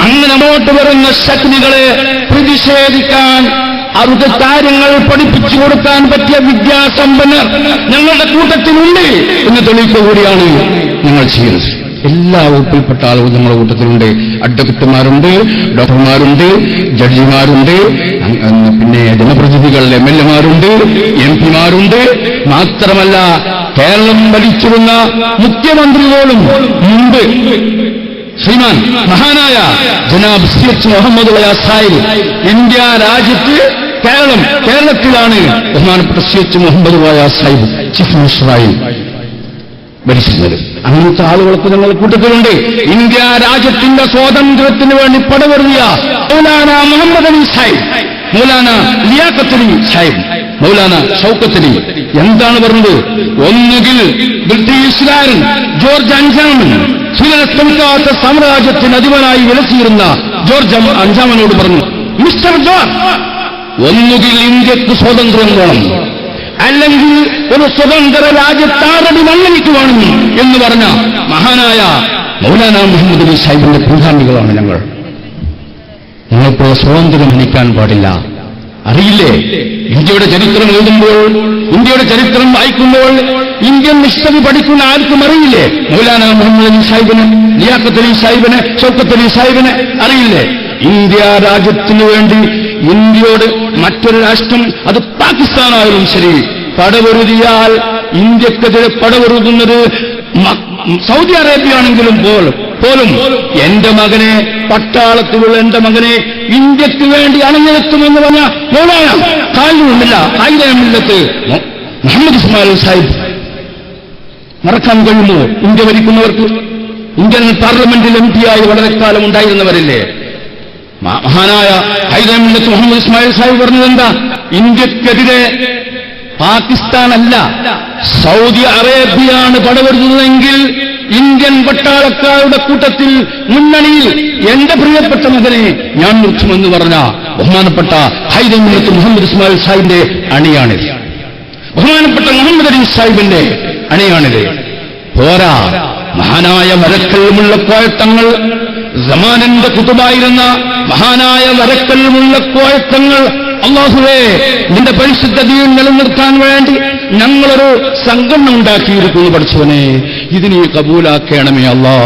അങ്ങനെ മുന്നോട്ട് വരുന്ന ശക്തികളെ പ്രതിഷേധിക്കാൻ, അവർക്ക് കാര്യങ്ങൾ പഠിപ്പിച്ചു കൊടുക്കാൻ പറ്റിയ വിദ്യാസമ്പന്നർ ഞങ്ങളുടെ കൂട്ടത്തിലുണ്ട് എന്ന് തെളിയിക്കുക കൂടിയാണ് ഞങ്ങൾ ചെയ്യുന്നത്. എല്ലാ വകുപ്പിൽപ്പെട്ട ആളുകൾ നമ്മുടെ കൂട്ടത്തിലുണ്ട്. അഡ്വക്കറ്റുമാരുണ്ട്, ഡോക്ടർമാരുണ്ട്, ജഡ്ജിമാരുണ്ട്, പിന്നെ ജനപ്രതിനിധികൾ, MLA-മാരുണ്ട്, MP-മാരുണ്ട്. മാത്രമല്ല, കേരളം ഭരിച്ചിരുന്ന മുഖ്യമന്ത്രി പോലും മുമ്പ് ശ്രീമാൻ മഹാനായ ജനാബ് CH മുഹമ്മദ് വയ സാഹിബ് ഇന്ത്യ രാജ്യത്ത് കേരളത്തിലാണ് ബഹുമാനപ്പെട്ട CH മുഹമ്മദ് വയ സാഹിബ് ചീഫ് മിനിസ്റ്ററായി ഭരിച്ചിരുന്നത്. അങ്ങനത്തെ ആളുകളൊക്കെ ഞങ്ങൾ കൂട്ടത്തിലുണ്ട്. ഇന്ത്യ രാജ്യത്തിന്റെ സ്വാതന്ത്ര്യത്തിന് വേണ്ടി പടവെറുതിയ മൗലാന മുഹമ്മദ് അലി സാഹിബ്, മൗലാന ലിയാഖത്ത് അലി സാഹിബ്, മൗലാന ഷൗക്കത്ത് അലി എന്താണ് പറഞ്ഞത്? ഒന്നുകിൽ ബ്രിട്ടീഷുകാരൻ ജോർജ് അഞ്ചാമൻ, ചിലർക്കാത്ത സാമ്രാജ്യത്തിന് അധിപനായി വിലസിയിരുന്ന ജോർജ് അഞ്ചാമനോട് പറഞ്ഞു, മിസ്റ്റർ ജോർജ്, ഒന്നുകിൽ ഇന്ത്യക്ക് സ്വാതന്ത്ര്യം വേണം, അല്ലെങ്കിൽ ഒരു സ്വതന്ത്ര രാജ്യത്താറടി മണ്ണിലേക്ക് വേണം എന്ന് പറഞ്ഞ മഹാനായ മൗലാന മുഹമ്മദ് അലി സാഹിബിന്റെ പിൻഗാമികളാണ് ഞങ്ങൾ. ഞങ്ങൾക്ക് സ്വാതന്ത്ര്യം ഹനിക്കാൻ പാടില്ല. അറിയില്ലേ, ഇന്ത്യയുടെ ചരിത്രം എഴുതുമ്പോൾ, ഇന്ത്യയുടെ ചരിത്രം വായിക്കുമ്പോൾ ഇന്ത്യൻ ഹിസ്റ്ററി പഠിക്കുന്ന ആർക്കും അറിയില്ലേ മൗലാന മുഹമ്മദ് അലി സാഹിബിന്, ലിയാഖത്ത് അലി സാഹിബിന്, ഷൗക്കത്ത് അലി സാഹിബിന് അറിയില്ലേ? ഇന്ത്യ രാജ്യത്തിനു വേണ്ടി ഇന്ത്യയോട് മറ്റൊരു രാഷ്ട്രം, അത് പാകിസ്ഥാനായാലും ശരി, പടവെറുതിയാൽ ഇന്ത്യക്കെതിരെ പടവെറുതുന്നത് സൗദി അറേബ്യയാണെങ്കിലും പോലും എന്റെ മകനെ, പട്ടാളത്തിലുള്ള എന്റെ മകനെ ഇന്ത്യക്ക് വേണ്ടി അണഞ്ഞെത്തുമെന്ന് പറഞ്ഞ മൗലാന കായികമില്ലത്ത് മുഹമ്മദ് ഇസ്മായിൽ സാഹിബ് മറക്കാൻ കഴിയുമോ? ഇന്ത്യ ഭരിക്കുന്നവർക്ക്, ഇന്ത്യൻ പാർലമെന്റിൽ MP ആയി വളരെ കാലം ഉണ്ടായിരുന്നവരല്ലേ മഹാനായ ഹൈദരമില്ലത്ത് മുഹമ്മദ് ഇസ്മായിൽ സാഹിബ് പറഞ്ഞത് എന്താ? ഇന്ത്യക്കെതിരെ പാകിസ്ഥാനല്ല, സൗദി അറേബ്യയാണ് പടവെറുന്നതെങ്കിൽ ഇന്ത്യൻ പട്ടാളക്കാരുടെ കൂട്ടത്തിൽ മുന്നണിയിൽ എന്റെ പ്രിയപ്പെട്ട മകനെ ഞാൻ നിർത്തുമെന്ന് പറഞ്ഞ ബഹുമാനപ്പെട്ട ഹൈദരമില്ലത്ത് മുഹമ്മദ് ഇസ്മായിൽ സാഹിബിന്റെ അണിയാണിത്. ബഹുമാനപ്പെട്ട മുഹമ്മദ് അലി സാഹിബിന്റെ അണിയാണിത്. പോരാ, മഹാനായ വരക്കൽ മുല്ലക്കോയ തങ്ങൾ, സമാനന്റെ കുതുബായിരുന്ന മഹാനായ വരക്കൽ മുല്ലക്കോയ തങ്ങൾ, അല്ലാഹുവേ, നിന്റെ പരിശുദ്ധ ദീൻ നിലനിർത്താൻ വേണ്ടി ഞങ്ങളൊരു സംഘടന ഉണ്ടാക്കിയിരിക്കുന്നു. പഠിച്ചവനെ, ഇത് നീ കബൂലാക്കണമേ അല്ലാ.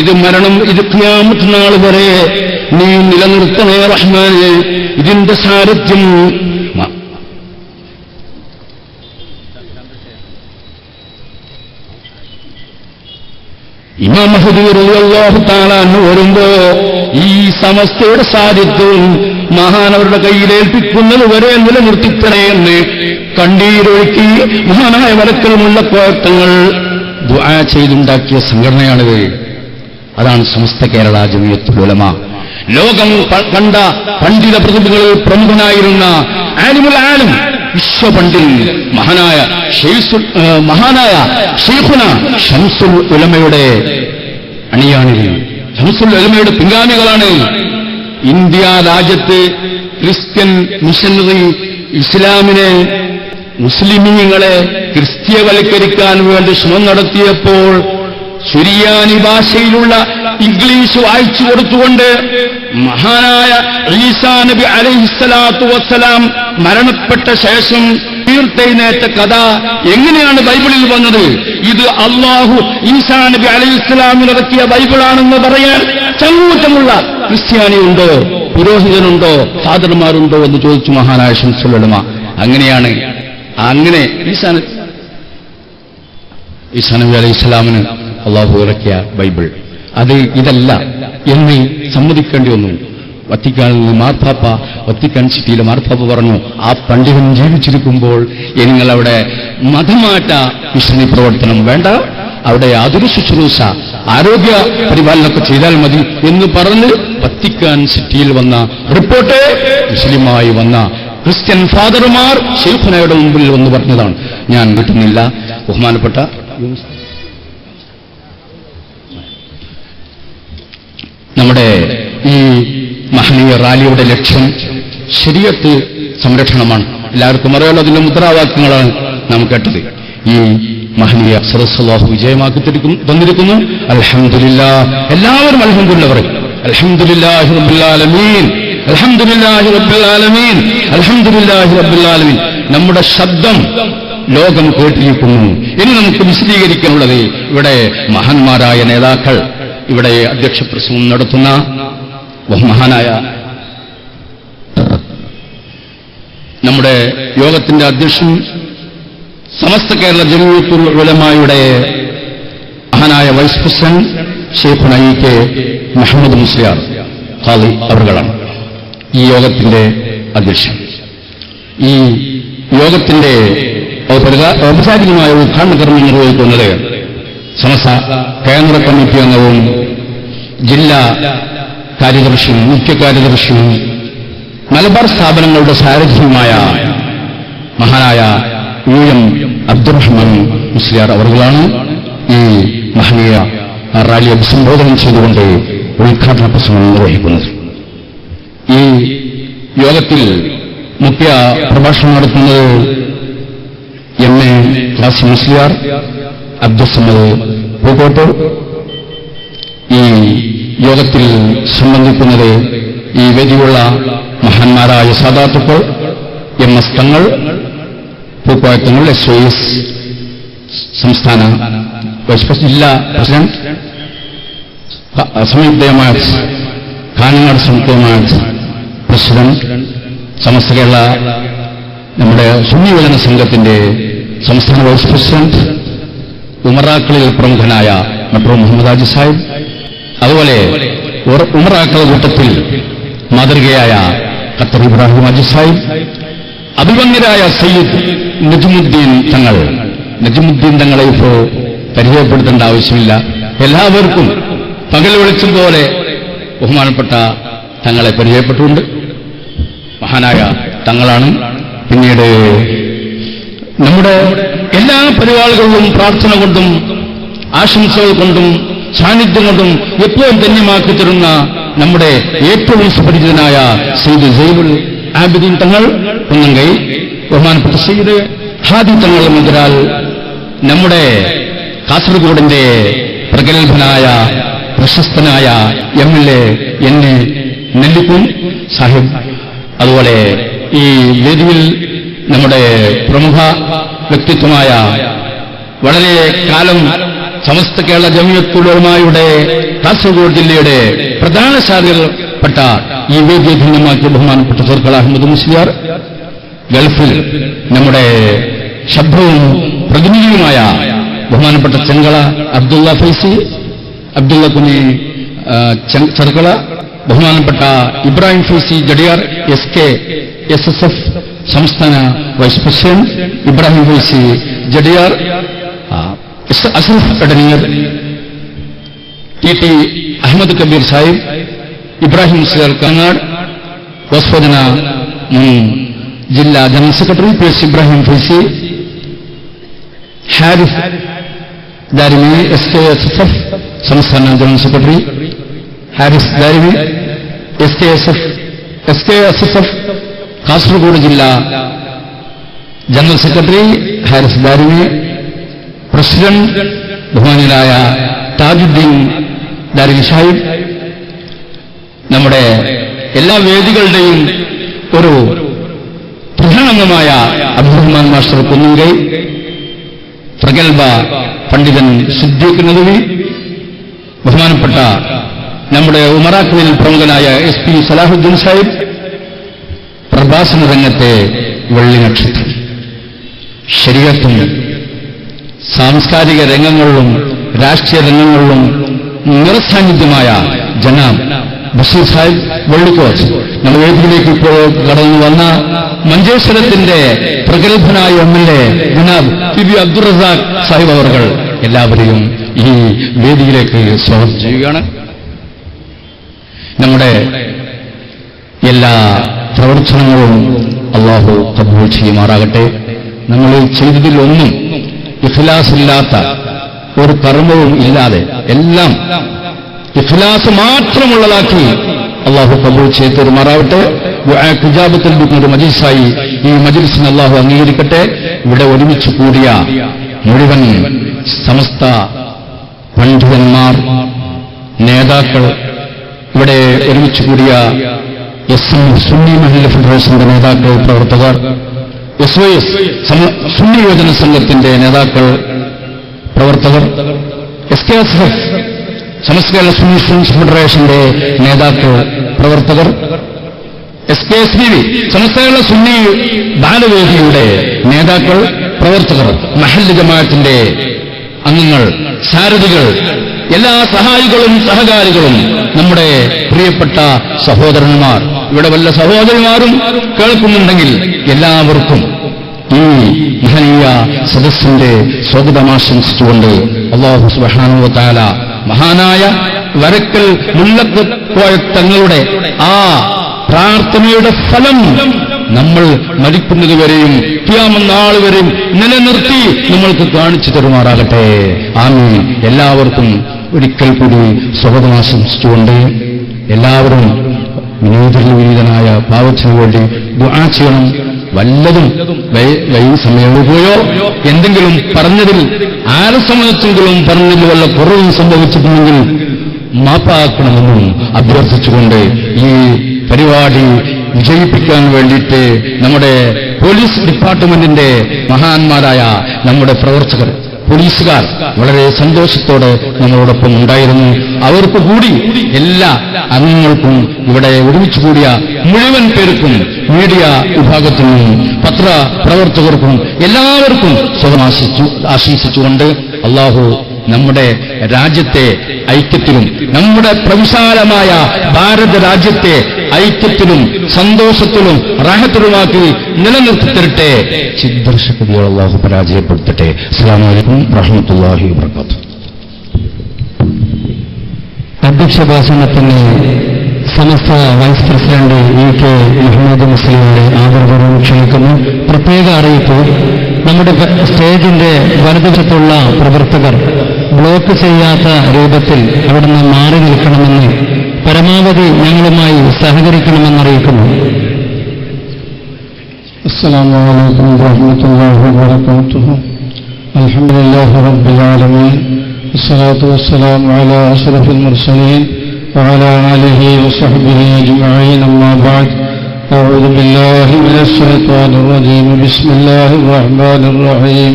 ഇത് മരണം, ഇത് ഖിയാമത്ത് നാൾ വരെ നീ നിലനിർത്തണേ റഹ്മാനെ. ഇതിന്റെ സാരഥ്യം ഇമാം മഹ്ദി റളിയല്ലാഹു തആല അൻഹു വരുമ്പോ ഈ സമസ്തയുടെ സാന്നിധ്യവും മഹാനവരുടെ കയ്യിലേൽപ്പിക്കുന്നത് വരെ നിലനിർത്തിത്തണേ എന്ന് കണ്ണീരൊഴുക്കി മഹാനായ വരക്കൽ മുല്ലക്കോയത്തങ്ങൾ ദുആ ചെയ്തുണ്ടാക്കിയ സംഘടനയാണിത്. അതാണ് സമസ്ത കേരള ജമിയത്തുൽ ഉലമ. ലോകം കണ്ട പണ്ഡിത പ്രതിഭകളിൽ പ്രമുഖനായിരുന്ന ആലിമുൽ ആലിം, വിശ്വപണ്ഡിതൻ, മഹാനായ ശൈഖുന ശംസുൽ ഉലമയുടെ അണിയാണിത്. ശംസുൽ ഉലമയുടെ പിൻഗാമികളാണ്. ഇന്ത്യ രാജ്യത്ത് ക്രിസ്ത്യൻ മിഷനറി ഇസ്ലാമിനെ, മുസ്ലിമീങ്ങളെ ക്രിസ്ത്യവൽക്കരിക്കാൻ വേണ്ടി ശ്രമം നടത്തിയപ്പോൾ സുരിയാനി ഭാഷയിലുള്ള ഇംഗ്ലീഷ് വായിച്ചു കൊടുത്തുകൊണ്ട് മഹാനായ ഈസാ നബി അലൈഹിസ്സലാത്തു വസ്സലാം മരണപ്പെട്ട ശേഷം ഉയർത്തെഴുന്നേറ്റ കഥ എങ്ങനെയാണ് ബൈബിളിൽ വന്നത്? ഇത് അല്ലാഹു ഈസാ നബി അലൈഹിസ്സലാമിൽ ഇറക്കിയ ബൈബിളാണെന്ന് പറയാൻ ചങ്ങൂറ്റമുള്ള ക്രിസ്ത്യാനിയുണ്ടോ, പുരോഹിതനുണ്ടോ, ഫാദർമാരുണ്ടോ എന്ന് ചോദിച്ചു മഹാനായ ശംസുൽ ഉലമ. അങ്ങനെയാണ്, അങ്ങനെ ഈസാ നബി അലൈഹിസ്സലാമിന് അള്ളാഹു ഇറക്കിയ ബൈബിൾ അത് ഇതല്ല എന്ന് സമ്മതിക്കേണ്ടി വന്നു. വത്തിക്കാൻ സിറ്റിയിലെ മാർപ്പാപ്പ പറഞ്ഞു, ആ പണ്ഡിതൻ ജീവിച്ചിരിക്കുമ്പോൾ നിങ്ങളവിടെ മതമാറ്റ മിഷനറി പ്രവർത്തനം വേണ്ട, അവിടെ യാതൊരു ശുശ്രൂഷ, ആരോഗ്യ പരിപാലനമൊക്കെ ചെയ്താൽ മതി എന്ന് പറഞ്ഞ് വത്തിക്കാൻ സിറ്റിയിൽ വന്ന റിപ്പോർട്ട് മുസ്ലിമായി വന്ന ക്രിസ്ത്യൻ ഫാദർമാർ ശൈഖുനയുടെ മുമ്പിൽ വന്ന് പറഞ്ഞതാണ്. ഞാൻ കിട്ടുന്നില്ല. ബഹുമാനപ്പെട്ട നമ്മുടെ ഈ മഹനീയ റാലിയുടെ ലക്ഷ്യം ശരീഅത്ത് സംരക്ഷണമാണ്. എല്ലാവർക്കും അറിയാലോ, അതിന്റെ മുദ്രാവാക്യങ്ങളാണ് നാം കേട്ടത്. ഈ മഹനീയ സദസ്സ് അല്ലാഹു വിജയമാക്കി തന്നിരിക്കുന്നു. അൽഹംദുലില്ലാഹ്. എല്ലാവരും അൽഹംദുലില്ലാഹ് പറയും. അൽഹംദുലില്ലാഹി റബ്ബിൽ ആലമീൻ, അൽഹംദുലില്ലാഹി റബ്ബിൽ ആലമീൻ, അൽഹംദുലില്ലാഹി റബ്ബിൽ ആലമീൻ. നമ്മുടെ ശബ്ദം ലോകം കേട്ടിരിക്കുന്നു. ഇനി നമുക്ക് വിശദീകരിക്കാനുള്ളത്, ഇവിടെ മഹാന്മാരായ നേതാക്കൾ, ഇവിടെ അധ്യക്ഷ പ്രസംഗം നടത്തുന്ന മഹാനായ നമ്മുടെ യോഗത്തിന്റെ അധ്യക്ഷൻ, സമസ്ത കേരള ജമിയത്തുൽ ഉലമായുടെ മഹാനായ വൈസ് പ്രസിഡന്റ് ഷെയ്ഖുന കെ മുഹമ്മദ് മുസ്ലിയാർ ഖാളി അവർകളാണ് ഈ യോഗത്തിന്റെ അധ്യക്ഷൻ. ഈ യോഗത്തിന്റെ ഔപചാരികമായ ഉദ്ഘാടന കർമ്മം നിർവഹിക്കുന്നത് സമസ്ത കേന്ദ്ര കമ്മിറ്റി അംഗവും ജില്ലാ കാര്യദർശിയും മുഖ്യ കാര്യദർശിയും മലബാർ സ്ഥാപനങ്ങളുടെ സാരഥിയുമായ മഹാനായ UM അബ്ദുറഹ്മാൻ മുസ്ലിയാർ അവർകളാണ്. ഈ മഹനീയ റാലി അഭിസംബോധന ചെയ്തുകൊണ്ട് ഉദ്ഘാടന പ്രസംഗം നിർവഹിക്കുന്നത്. ഈ യോഗത്തിൽ മുഖ്യ പ്രഭാഷണം നടത്തുന്നത് MA ഖാസിം മുസ്ലിയാർ, അബ്ദുസമദ് പൂക്കോട്ട്. ഈ യോഗത്തിൽ സംബന്ധിക്കുന്നത് ഈ വേദിയുള്ള മഹാന്മാരായ സാദാത്തുക്കൾ, MS തങ്ങൾ, പൂക്കോയത്തങ്ങൾ, SOS സംസ്ഥാന ജില്ലാ പ്രസിഡന്റ്, സംയുക്തമായ കാഞ്ഞങ്ങാട് സംയുക്തമായ പ്രസിഡന്റ്, സമസ്ത കേരള നമ്മുടെ സുന്നി യുവജന സംഘത്തിന്റെ സംസ്ഥാന വൈസ് പ്രസിഡന്റ്, ഉമറാക്കളിൽ പ്രമുഖനായ ഡോക്ടർ മുഹമ്മദ് ഹാജി സാഹിബ്, അതുപോലെ ഉമറാക്കളുടെ കൂട്ടത്തിൽ മാതൃകയായ ഖത്തർ ഇബ്രാഹിം ഹാജി സാഹിബ്, അഭിമന്യരായ സയ്യിദ് നജ്മുദ്ദീൻ തങ്ങൾ. നജ്മുദ്ദീൻ തങ്ങളെ ഇപ്പോൾ പരിചയപ്പെടുത്തേണ്ട ആവശ്യമില്ല, എല്ലാവർക്കും പകൽ വെളിച്ചം പോലെ ബഹുമാനപ്പെട്ട തങ്ങളെ പരിചയപ്പെട്ടുകൊണ്ട് മഹാനായ തങ്ങളാണ്. പിന്നീട് നമ്മുടെ എല്ലാ പരിപാടികളിലും പ്രാർത്ഥന കൊണ്ടും ആശംസകൾ കൊണ്ടും സാന്നിധ്യം കൊണ്ടും എപ്പോഴും ധന്യമാക്കി തരുന്ന നമ്മുടെ ഏറ്റവും സുപരിചിതനായ സയ്യിദ് സൈനുൽ ആബിദീൻ തങ്ങൾ കുന്നംകൈ, ബഹുമാനപ്പെട്ട സയ്യിദ് ഹാദി തങ്ങൾ മുതലാൽ നമ്മുടെ കാസർഗോഡിന്റെ പ്രഗത്ഭനായ പ്രശസ്തനായ MLA NA നെല്ലിക്കുൻ സാഹിബ്, അതുപോലെ ഈ വേദിയിൽ നമ്മുടെ പ്രമുഖ വ്യക്തിത്വമായ വളരെ കാലം സമസ്ത കേരള ജമിയത്തുൽ ഉലമായുടെ കാസർഗോഡ് ജില്ലയുടെ പ്രധാന ശാഖയിൽപ്പെട്ട ഈ വേദിയെ ധന്യമാക്കിയ ബഹുമാനപ്പെട്ട സർക്കൾ അഹമ്മദ് മുസ്ലിയാർ, ഗൾഫിൽ നമ്മുടെ ശബ്ദവും പ്രതിനിധിയുമായ ബഹുമാനപ്പെട്ട ചെങ്കള അബ്ദുള്ള ഫൈസി, അബ്ദുള്ള കുഞ്ഞി ചെർക്കള, ബഹുമാനപ്പെട്ട ഇബ്രാഹിം ഫൈസി ജഡിയാർ, SK SSF സംസ്ഥാന vice president Ibrahim Faizy Jadiyar, Ashraf Edaneer, TT Ahmed Kabeer Sahib, Ibrahim Musliyar Kanhangad, വസ്ഫോദന ജില്ലാ general secretary PS Ibrahim Faizy, Harif Darimi SK SSF സംസ്ഥാന general secretary Haris Darimi, SK SSF Kasaragod ജില്ലാ general secretary Haris Darimi, president ബഹുമാനിയായ താജുദ്ദീൻ ദാരിമി സാഹിബ്, നമ്മുടെ എല്ലാ വേദികളുടെയും ഒരു പ്രധാനമായ അബ്ദുറഹ്മാൻ മാസ്റ്റർ കുന്നുങ്കൈ, പ്രഗത്ഭ പണ്ഡിതൻ സിദ്ദീഖ് നദവി, ബഹുമാനപ്പെട്ട നമ്മുടെ ഉമറാക്കളിൽ പ്രമുഖനായ SP സലാഹുദ്ദീൻ സാഹിബ്, പ്രഭാഷണ രംഗത്തെ വെള്ളി നക്ഷത്രം, ശരീഅത്തും സാംസ്കാരിക രംഗങ്ങളിലും രാഷ്ട്രീയ രംഗങ്ങളിലും നിറസാന്നിധ്യമായ ജനാബ് ബഷീർ സാഹിബ് വെള്ളിക്കോച്ച്, നമ്മുടെ വേദിയിലേക്ക് ഇപ്പോൾ കടന്നു വന്ന മഞ്ചേശ്വരത്തിന്റെ പ്രഗത്ഭനായ MLA ജനാബ് PB അബ്ദുൾ റസാഖ് സാഹിബ് അവർകൾ, എല്ലാവരെയും ഈ വേദിയിലേക്ക് സ്വാഗതം ചെയ്യുകയാണ്. നമ്മുടെ എല്ലാ പ്രവർത്തനങ്ങളും അല്ലാഹു ഖബൂൽ ചെയ്യുമാറാകട്ടെ. നമ്മൾ ചെയ്തതിൽ ഒന്നും ഇഖ്ലാസില്ലാത്ത ഒരു കർമ്മവും ഇല്ലാതെ എല്ലാം ഇഖ്ലാസ് മാത്രമുള്ളതാക്കി അല്ലാഹു ഖബൂൽ ചെയ്ത് തരുമാറാവട്ടെ. ഇജാബത്തുൽ ഒരു മജ്ലിസായി ഈ മജ്ലിസിനെ അല്ലാഹു അംഗീകരിക്കട്ടെ. ഇവിടെ ഒരുമിച്ച് കൂടിയ മുഴുവൻ സമസ്ത പണ്ഡിതന്മാർ, നേതാക്കൾ, ഇവിടെ ഒരുമിച്ച് കൂടിയ SM സുന്നി മഹല്ല് ഫെഡറേഷന്റെ നേതാക്കൾ, പ്രവർത്തകർ, SOS സുന്നി യുവജന സംഘത്തിന്റെ നേതാക്കൾ, പ്രവർത്തകർ, SKSF സമസ്ത കേരള സുന്നി സ്റ്റുഡൻസ് ഫെഡറേഷന്റെ നേതാക്കൾ, പ്രവർത്തകർ, SKSBV സമസ്ത കേരള സുന്നി ബാലവേദിയുടെ നേതാക്കൾ, പ്രവർത്തകർ, മഹല്ല് ജമാഅത്തിന്റെ അംഗങ്ങൾ, സാരഥികൾ, എല്ലാ സഹായികളും സഹകാരികളും, നമ്മുടെ പ്രിയപ്പെട്ട സഹോദരന്മാർ, ഇവിടെ വല്ല സഹോദരന്മാരും കേൾക്കുന്നുണ്ടെങ്കിൽ എല്ലാവർക്കും ഈ മഹനീയ സദസ്സിന്റെ സ്വാഗതം ആശംസിച്ചുകൊണ്ട് അല്ലാഹു സുബ്ഹാനഹു വ തആല മഹാനായ വരക്കൽ മുല്ലക്കോയ തങ്ങളുടെ ആ പ്രാർത്ഥനയുടെ ഫലം നമ്മൾ മരിക്കുന്നതുവരെയും ഖിയാമത്ത് നാൾ വരെയും നിലനിർത്തി നമ്മൾക്ക് കാണിച്ചു തരുമാറാകട്ടെ. ആമീൻ. എല്ലാവർക്കും ഒരിക്കൽ കൂടി സ്വാഗതം ആശംസിച്ചുകൊണ്ട് എല്ലാവരും വിനീതനായ പാവത്തിന് വേണ്ടി ദുആ ചെയ്യണം. വല്ലതും സമയം പോയോ എന്തെങ്കിലും പറഞ്ഞതിൽ ആരെ സംബന്ധിച്ചെങ്കിലും പറഞ്ഞതിൽ വല്ല കുറവും സംഭവിച്ചിട്ടുണ്ടെങ്കിൽ മാപ്പാക്കണമെന്നും അഭ്യർത്ഥിച്ചുകൊണ്ട് ഈ പരിപാടി വിജയിപ്പിക്കാൻ വേണ്ടിയിട്ട് നമ്മുടെ പോലീസ് ഡിപ്പാർട്ട്മെന്റിന്റെ മഹാന്മാരായ നമ്മുടെ പ്രവർത്തകർ, പോലീസുകാർ വളരെ സന്തോഷത്തോടെ നമ്മളോടൊപ്പം ഉണ്ടായിരുന്നു. അവർക്ക് കൂടി എല്ലാ അംഗങ്ങൾക്കും ഇവിടെ ഒരുമിച്ച് കൂടിയ മുഴുവൻ പേർക്കും, മീഡിയ വിഭാഗത്തിനും പത്ര പ്രവർത്തകർക്കും എല്ലാവർക്കും സുഖം ആശംസിച്ചുകൊണ്ട് അല്ലാഹു നമ്മുടെ രാജ്യത്തെ ഐക്യത്തിലും നമ്മുടെ പ്രവിശാലമായ ഭാരത രാജ്യത്തെ ഐക്യത്തിലും സന്തോഷത്തിലും റാഹത്തിലുമാക്കി നിലനിർത്തി തരട്ടെ. ചിദ്ദർശക്തികൾ അല്ലാഹു പരാജയപ്പെടുത്തട്ടെ. അസ്സലാമു അലൈക്കും വറഹ്മത്തുള്ളാഹി വബറകാതുഹു. അധ്യക്ഷ ഭാഷണത്തിന് സമസ്ത വൈസ് പ്രസിഡന്റ് UK മുഹമ്മദ് മുസ്ലിമിനെ ആദരപൂർവ്വം ക്ഷണിക്കുന്നു. പ്രത്യേക അറിയിപ്പ്: നമ്മുടെ സ്റ്റേജിന്റെ വലതുവശത്തുള്ള പ്രവർത്തകർ ബ്ലോക്ക് ചെയ്യാത്ത രൂപത്തിൽ അവിടുന്ന് മാറി നിൽക്കണമെന്ന് പരമാവധി ഞങ്ങളുമായി സഹകരിക്കണമെന്നറിയിക്കുന്നു. അസ്സലാമു അലൈക്കും വറഹ്മത്തുള്ളാഹി വബറകാതുഹു. അൽഹംദുലില്ലാഹി റബ്ബിൽ ആലമീൻ. വസ്സലാത്തു വസ്സലാമു അലാ അഷ്റഫിൽ മുർസലീൻ വഅലാ ആലിഹി വസഹ്ബിഹി അജ്മഈൻ. അമ്മാ ബഅദ്. أعوذ بالله من الشيطان الرجيم. بسم الله الرحمن الرحيم.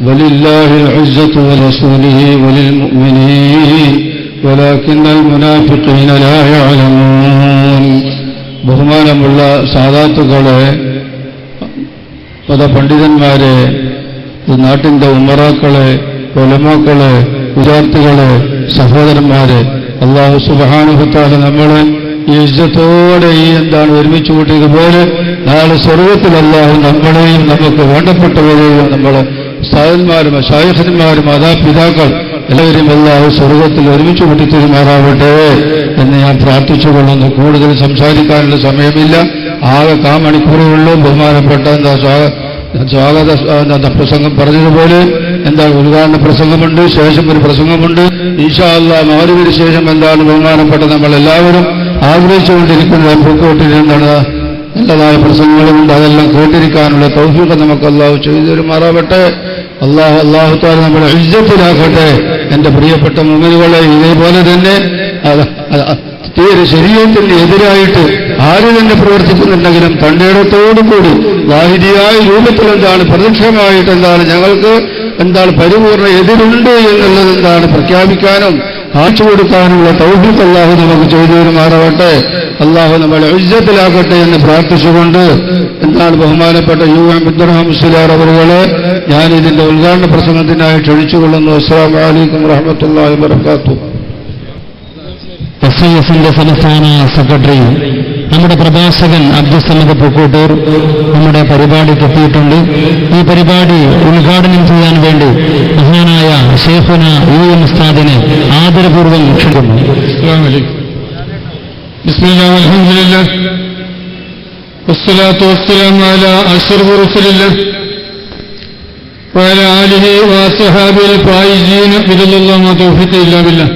ولله العزة ولرسوله وللمؤمنين ولكن المنافقين لا يعلمون. ബഹുമാനമുള്ള സാദാത്തുക്കളെ, പണ്ഡിതന്മാരെ, നാട്ടിന്റെ ഉമറാക്കളെ, ഉലമാക്കളെ, വിദ്യാർത്ഥികളെ, സഹോദരന്മാരെ, അല്ലാഹു സുബ്ഹാനഹു വ തആല നമ്മളെ ഈ ഇജ്ജത്തോടെ ഒരുമിച്ച് കൂട്ടിയതുപോലെ നാളെ സ്വർഗത്തിൽ അല്ലാഹു നമ്മളെയും നമുക്ക് വേണ്ടപ്പെട്ടവരെയും നമ്മളെ ഉസ്താദന്മാരും ശൈഖന്മാരും മാതാപിതാക്കൾ എല്ലാവരെയും അല്ലാഹു സ്വർഗത്തിൽ ഒരുമിച്ച് കൂട്ടിത്തരുമാറാവട്ടെ എന്ന് ഞാൻ പ്രാർത്ഥിച്ചുകൊള്ളുന്നു. കൂടുതൽ സംസാരിക്കാനുള്ള സമയമില്ല. ആകെ മണിക്കൂറുകളിലും ബഹുമാനപ്പെട്ട സ്വാഗത പ്രസംഗം പറഞ്ഞതുപോലെ ഉദ്ഘാടന പ്രസംഗമുണ്ട്, ശേഷം ഒരു പ്രസംഗമുണ്ട്. ഇൻഷാ അല്ലാഹ് മഗ്‌രിബിന് ശേഷം ബഹുമാനപ്പെട്ട നമ്മളെല്ലാവരും ആഗ്രഹിച്ചുകൊണ്ടിരിക്കുന്ന പൂക്കോട്ടിൽ നല്ലതായ പ്രസംഗങ്ങളുമുണ്ട്. അതെല്ലാം കേട്ടിരിക്കാനുള്ള തൗഫീഖ് നമുക്ക് അല്ലാഹു ചെയ്തു തരുമാറാവട്ടെ. അല്ലാഹു തആല നമ്മളെ ഇജ്ജത്തിലാക്കട്ടെ. എന്റെ പ്രിയപ്പെട്ട മുഅ്മിനുകളെ, ഇതേപോലെ തന്നെ തീരെ ശരീഅത്തിന് എതിരായിട്ട് ആര് തന്നെ പ്രവർത്തിക്കുന്നുണ്ടെങ്കിലും തന്റെ ഇടത്തോടുകൂടി ലാഹിദിയായ രൂപത്തിൽ പ്രത്യക്ഷമായിട്ട് ഞങ്ങൾക്ക് പരിപൂർണ്ണ എതിരുണ്ട് എന്നുള്ളത് പ്രഖ്യാപിക്കാനും കാണിച്ചു കൊടുക്കാനുള്ള തൗഫീഖ് അല്ലാഹു നമുക്ക് ചെയ്തു തരുമാറാവട്ടെ. അല്ലാഹു നമ്മളെ ഇജ്ജത്തിലാക്കട്ടെ എന്ന് പ്രാർത്ഥിച്ചുകൊണ്ട് ബഹുമാനപ്പെട്ട UM അബ്ദുറഹ്മാൻ മുസ്ലിയാർ അവരുകളെ ഞാൻ ഇതിന്റെ ഉദ്ഘാടന പ്രസംഗത്തിനായി ക്ഷണിച്ചുകൊള്ളുന്നു. അസ്സലാമു അലൈക്കും വറഹ്മത്തുള്ളാഹി വബറകാതുഹു. SISന്റെ സംസ്ഥാന സെക്രട്ടറി നമ്മുടെ പ്രഭാഷകൻ അബ്ദുൽ സമദ് പൂക്കോട്ടൂർ നമ്മുടെ പരിപാടിക്ക് എത്തിയിട്ടുണ്ട്. ഈ പരിപാടി ഉദ്ഘാടനം ചെയ്യാൻ വേണ്ടി മഹാനായ ശൈഖുന UM ഉസ്താദിനെ ആദരപൂർവ്വം ക്ഷണിക്കുന്നു. ബിസ്മില്ലാഹി വൽഹംദുലില്ലാഹ് വസ്സലാത്തു വസ്സലാമു അലാ അഷ്റഫി റസൂലില്ലാഹ് വഅലാ ആലിഹി വസഹബിൽ ഫായിസീന ബില്ലാഹി മാ തൗഫീഖ് ഇല്ലാ ബില്ലാഹ്.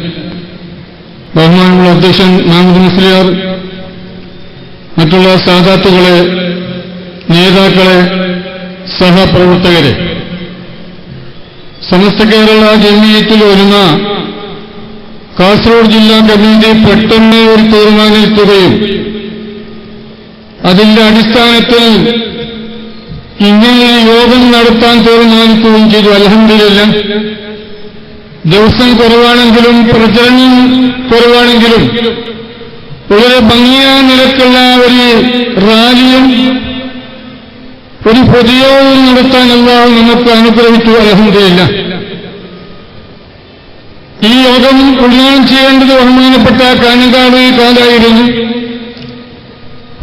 ബഹുമാനമുള്ള അധ്യക്ഷൻ മുഹമ്മദ് മുസ്ലിയാർ, മറ്റുള്ള സാദാത്തുകളെ, നേതാക്കളെ, സഹപ്രവർത്തകരെ, സമസ്ത കേരള ജമിയത്തുൽ ഉലമ കാസർഗോഡ് ജില്ലാ കമ്മിറ്റി പെട്ടെന്ന് ഒരു തീരുമാനമെടുക്കുകയും അതിന്റെ അടിസ്ഥാനത്തിൽ ഇങ്ങനെ യോഗം നടത്താൻ തീരുമാനിക്കുകയും ചെയ്തു. അൽഹംദുലില്ലാഹ്. ദിവസം കുറവാണെങ്കിലും പ്രചരണം കുറവാണെങ്കിലും വളരെ ഭംഗിയായ നിലക്കുള്ള ഒരു റാലിയും ഒരു പൊതുയോഗവും നടത്താൻ അല്ലാഹു നമുക്ക് അനുഗ്രഹിച്ചു. അൽഹംദുലില്ലാഹ്. ഈ യോഗം ഉദ്ഘാടനം ചെയ്യേണ്ടത് ബഹുമാനപ്പെട്ട കാഞ്ഞങ്ങാട്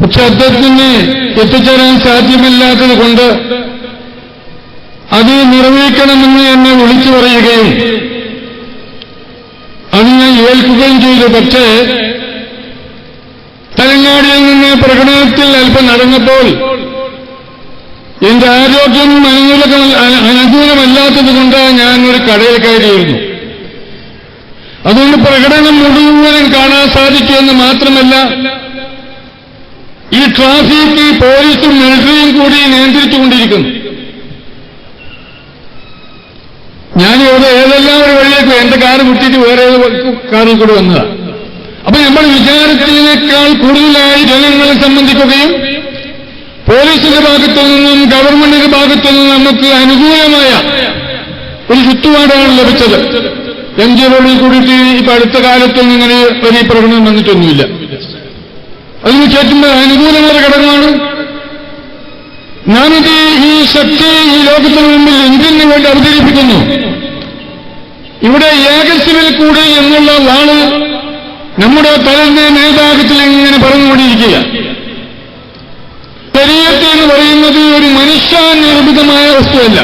പക്ഷെ അദ്ദേഹത്തിന് എത്തിച്ചേരാൻ സാധ്യമല്ലാത്തത് കൊണ്ട് അത് നിർവഹിക്കണമെന്ന് എന്നെ വിളിച്ചു പറയുകയും അത് ഞാൻ ഏൽക്കുകയും ചെയ്തു. പക്ഷേ തലങ്ങാടിയിൽ നിന്ന് പ്രകടനത്തിൽ അല്പം നടന്നപ്പോൾ എന്റെ ആരോഗ്യം അനുകൂലമല്ലാത്തതുകൊണ്ട് ഞാൻ ഒരു കടയിൽ കയറിയിരുന്നു. അതുകൊണ്ട് പ്രകടനം മുഴുവനും കാണാൻ സാധിക്കുമെന്ന് മാത്രമല്ല, ഈ ട്രാഫിക് പോലീസും മിലിറ്ററിയും കൂടി നിയന്ത്രിച്ചുകൊണ്ടിരിക്കുന്നു. ഞാനിവിടെ ഏതെല്ലാം ഒരു വഴിയേക്കും എന്റെ കാറ് വിട്ടിട്ട് വേറെ കാറിൽ കൂടി വന്നതാണ്. അപ്പൊ നമ്മൾ വിചാരത്തിനേക്കാൾ കൂടുതലായി ജനങ്ങളെ സംബന്ധിക്കുകയും പോലീസിന്റെ ഭാഗത്തു നിന്നും ഗവൺമെന്റിന്റെ ഭാഗത്തു നിന്നും നമുക്ക് അനുകൂലമായ ഒരു ചുറ്റുപാടാണ് ലഭിച്ചത്. MG റോഡിൽ കൂടിയിട്ട് ഇപ്പൊ അടുത്ത കാലത്തൊന്നും ഇങ്ങനെ ഒരു പ്രകടനം വന്നിട്ടൊന്നുമില്ല. അതിന് ചേട്ടുമ്പോൾ അനുകൂലമായ ഘടകമാണ്. ഞാനിത് ഈ ശക്തി ഈ ലോകത്തിന് മുമ്പിൽ എന്തിനു വേണ്ടി അവതരിപ്പിക്കുന്നു? ഇവിടെ ഏക സിവിൽ കൂടി എന്നുള്ള വാള് നമ്മുടെ തലന്റെ മേൽഭാഗത്തിൽ ഇങ്ങനെ പറഞ്ഞുകൊണ്ടിരിക്കുക. ശരീഅത്ത് എന്ന് പറയുന്നത് ഒരു മനുഷ്യാനിർമ്മിതമായ വസ്തുവല്ല.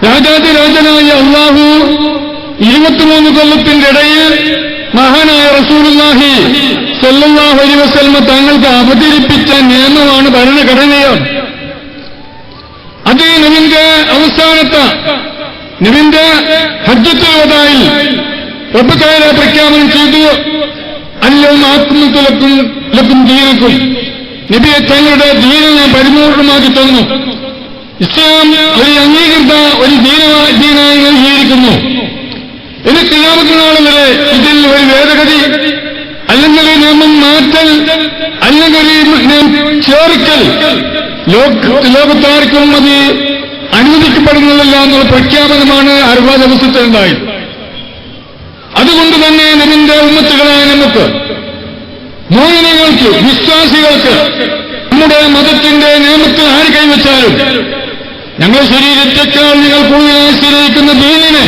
രാജാതിരാജനായ അല്ലാഹു 23 കൊല്ലത്തിന്റെ ഇടയിൽ മഹാനായ റസൂലുള്ളാഹി സ്വല്ലല്ലാഹു അലൈഹി വസല്ലം തങ്ങൾക്ക് അവതരിപ്പിച്ച നിയമമാണ്, ഭരണഘടനയാണ്. അത് നബിന്റെ അവസാനത്തെ നബിന്റെ ഹജ്ജത്തുൽ വദാഇൽ റബ്ബ് തആല പ്രഖ്യാപനം ചെയ്തു, അൽയൗമ അക്മൽതു ലക്കും ദീനക്കും. നബിയെ തങ്ങളുടെ ദീനെ ഞാൻ പരിപൂർണമാക്കി തന്നു. ഇസ്ലാം ഒരു അംഗീകൃത ഒരു ദീനായി നൽകിയിരിക്കുന്നു. ഇനി ഖിയാമത്ത് നാൾ വരെ ഇതിൽ ഒരു ഭേദഗതി അല്ലെങ്കിൽ നിയമം മാറ്റൽ അല്ലെങ്കിൽ ചേർക്കൽ ലോകത്താർക്കും അത് അനുവദിക്കപ്പെടുന്നില്ല എന്നുള്ള പ്രഖ്യാപനമാണ് അറുപത് ദിവസത്തിലുണ്ടായത്. അതുകൊണ്ട് തന്നെ നബിന്റെ ഉമ്മത്തുകളായ നമുക്ക്, മോഹിനികൾക്ക്, വിശ്വാസികൾക്ക് നമ്മുടെ മതത്തിന്റെ നിയമത്തിൽ ആര് കൈവച്ചാലും ഞങ്ങളുടെ ശരീരത്തെക്കാൾ നിങ്ങൾ കൂടുതൽ ആശ്രയിക്കുന്ന ദീനിനെ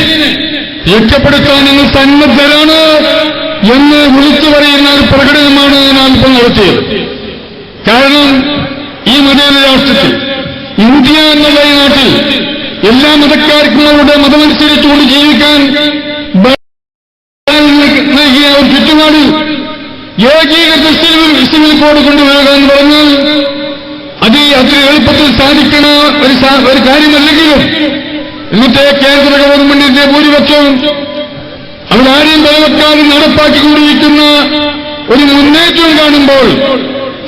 രക്ഷപ്പെടുത്താൻ നിങ്ങൾ സന്നദ്ധരാണ് എന്ന് വിളിച്ചു പറയുന്ന ഒരു പ്രകടനമാണ് ഞാൻ ഇപ്പോൾ നടത്തിയത്. കാരണം ഈ മതേതര രാഷ്ട്രത്തിൽ, ഇന്ത്യ എന്നുള്ള ഈ നാട്ടിൽ എല്ലാ മതക്കാർക്കും അവരുടെ മതമനുസരിച്ചുകൊണ്ട് ജീവിക്കാൻ നൽകിയ ഒരു ചുറ്റുപാട് ഏകീകൃത സിവിൽ കോഡ് കൊണ്ടുവരിക എന്ന് പറഞ്ഞാൽ അത് അത്ര എളുപ്പത്തിൽ സാധിക്കണ ഒരു കാര്യമല്ലെങ്കിലും ഇന്നത്തെ കേന്ദ്ര ഗവൺമെന്റിന്റെ ഭൂരിപക്ഷവും അവരാരെയും ബലവെക്കാതെ നടപ്പാക്കിക്കൊണ്ടിരിക്കുന്ന ഒരു മുന്നേറ്റം കാണുമ്പോൾ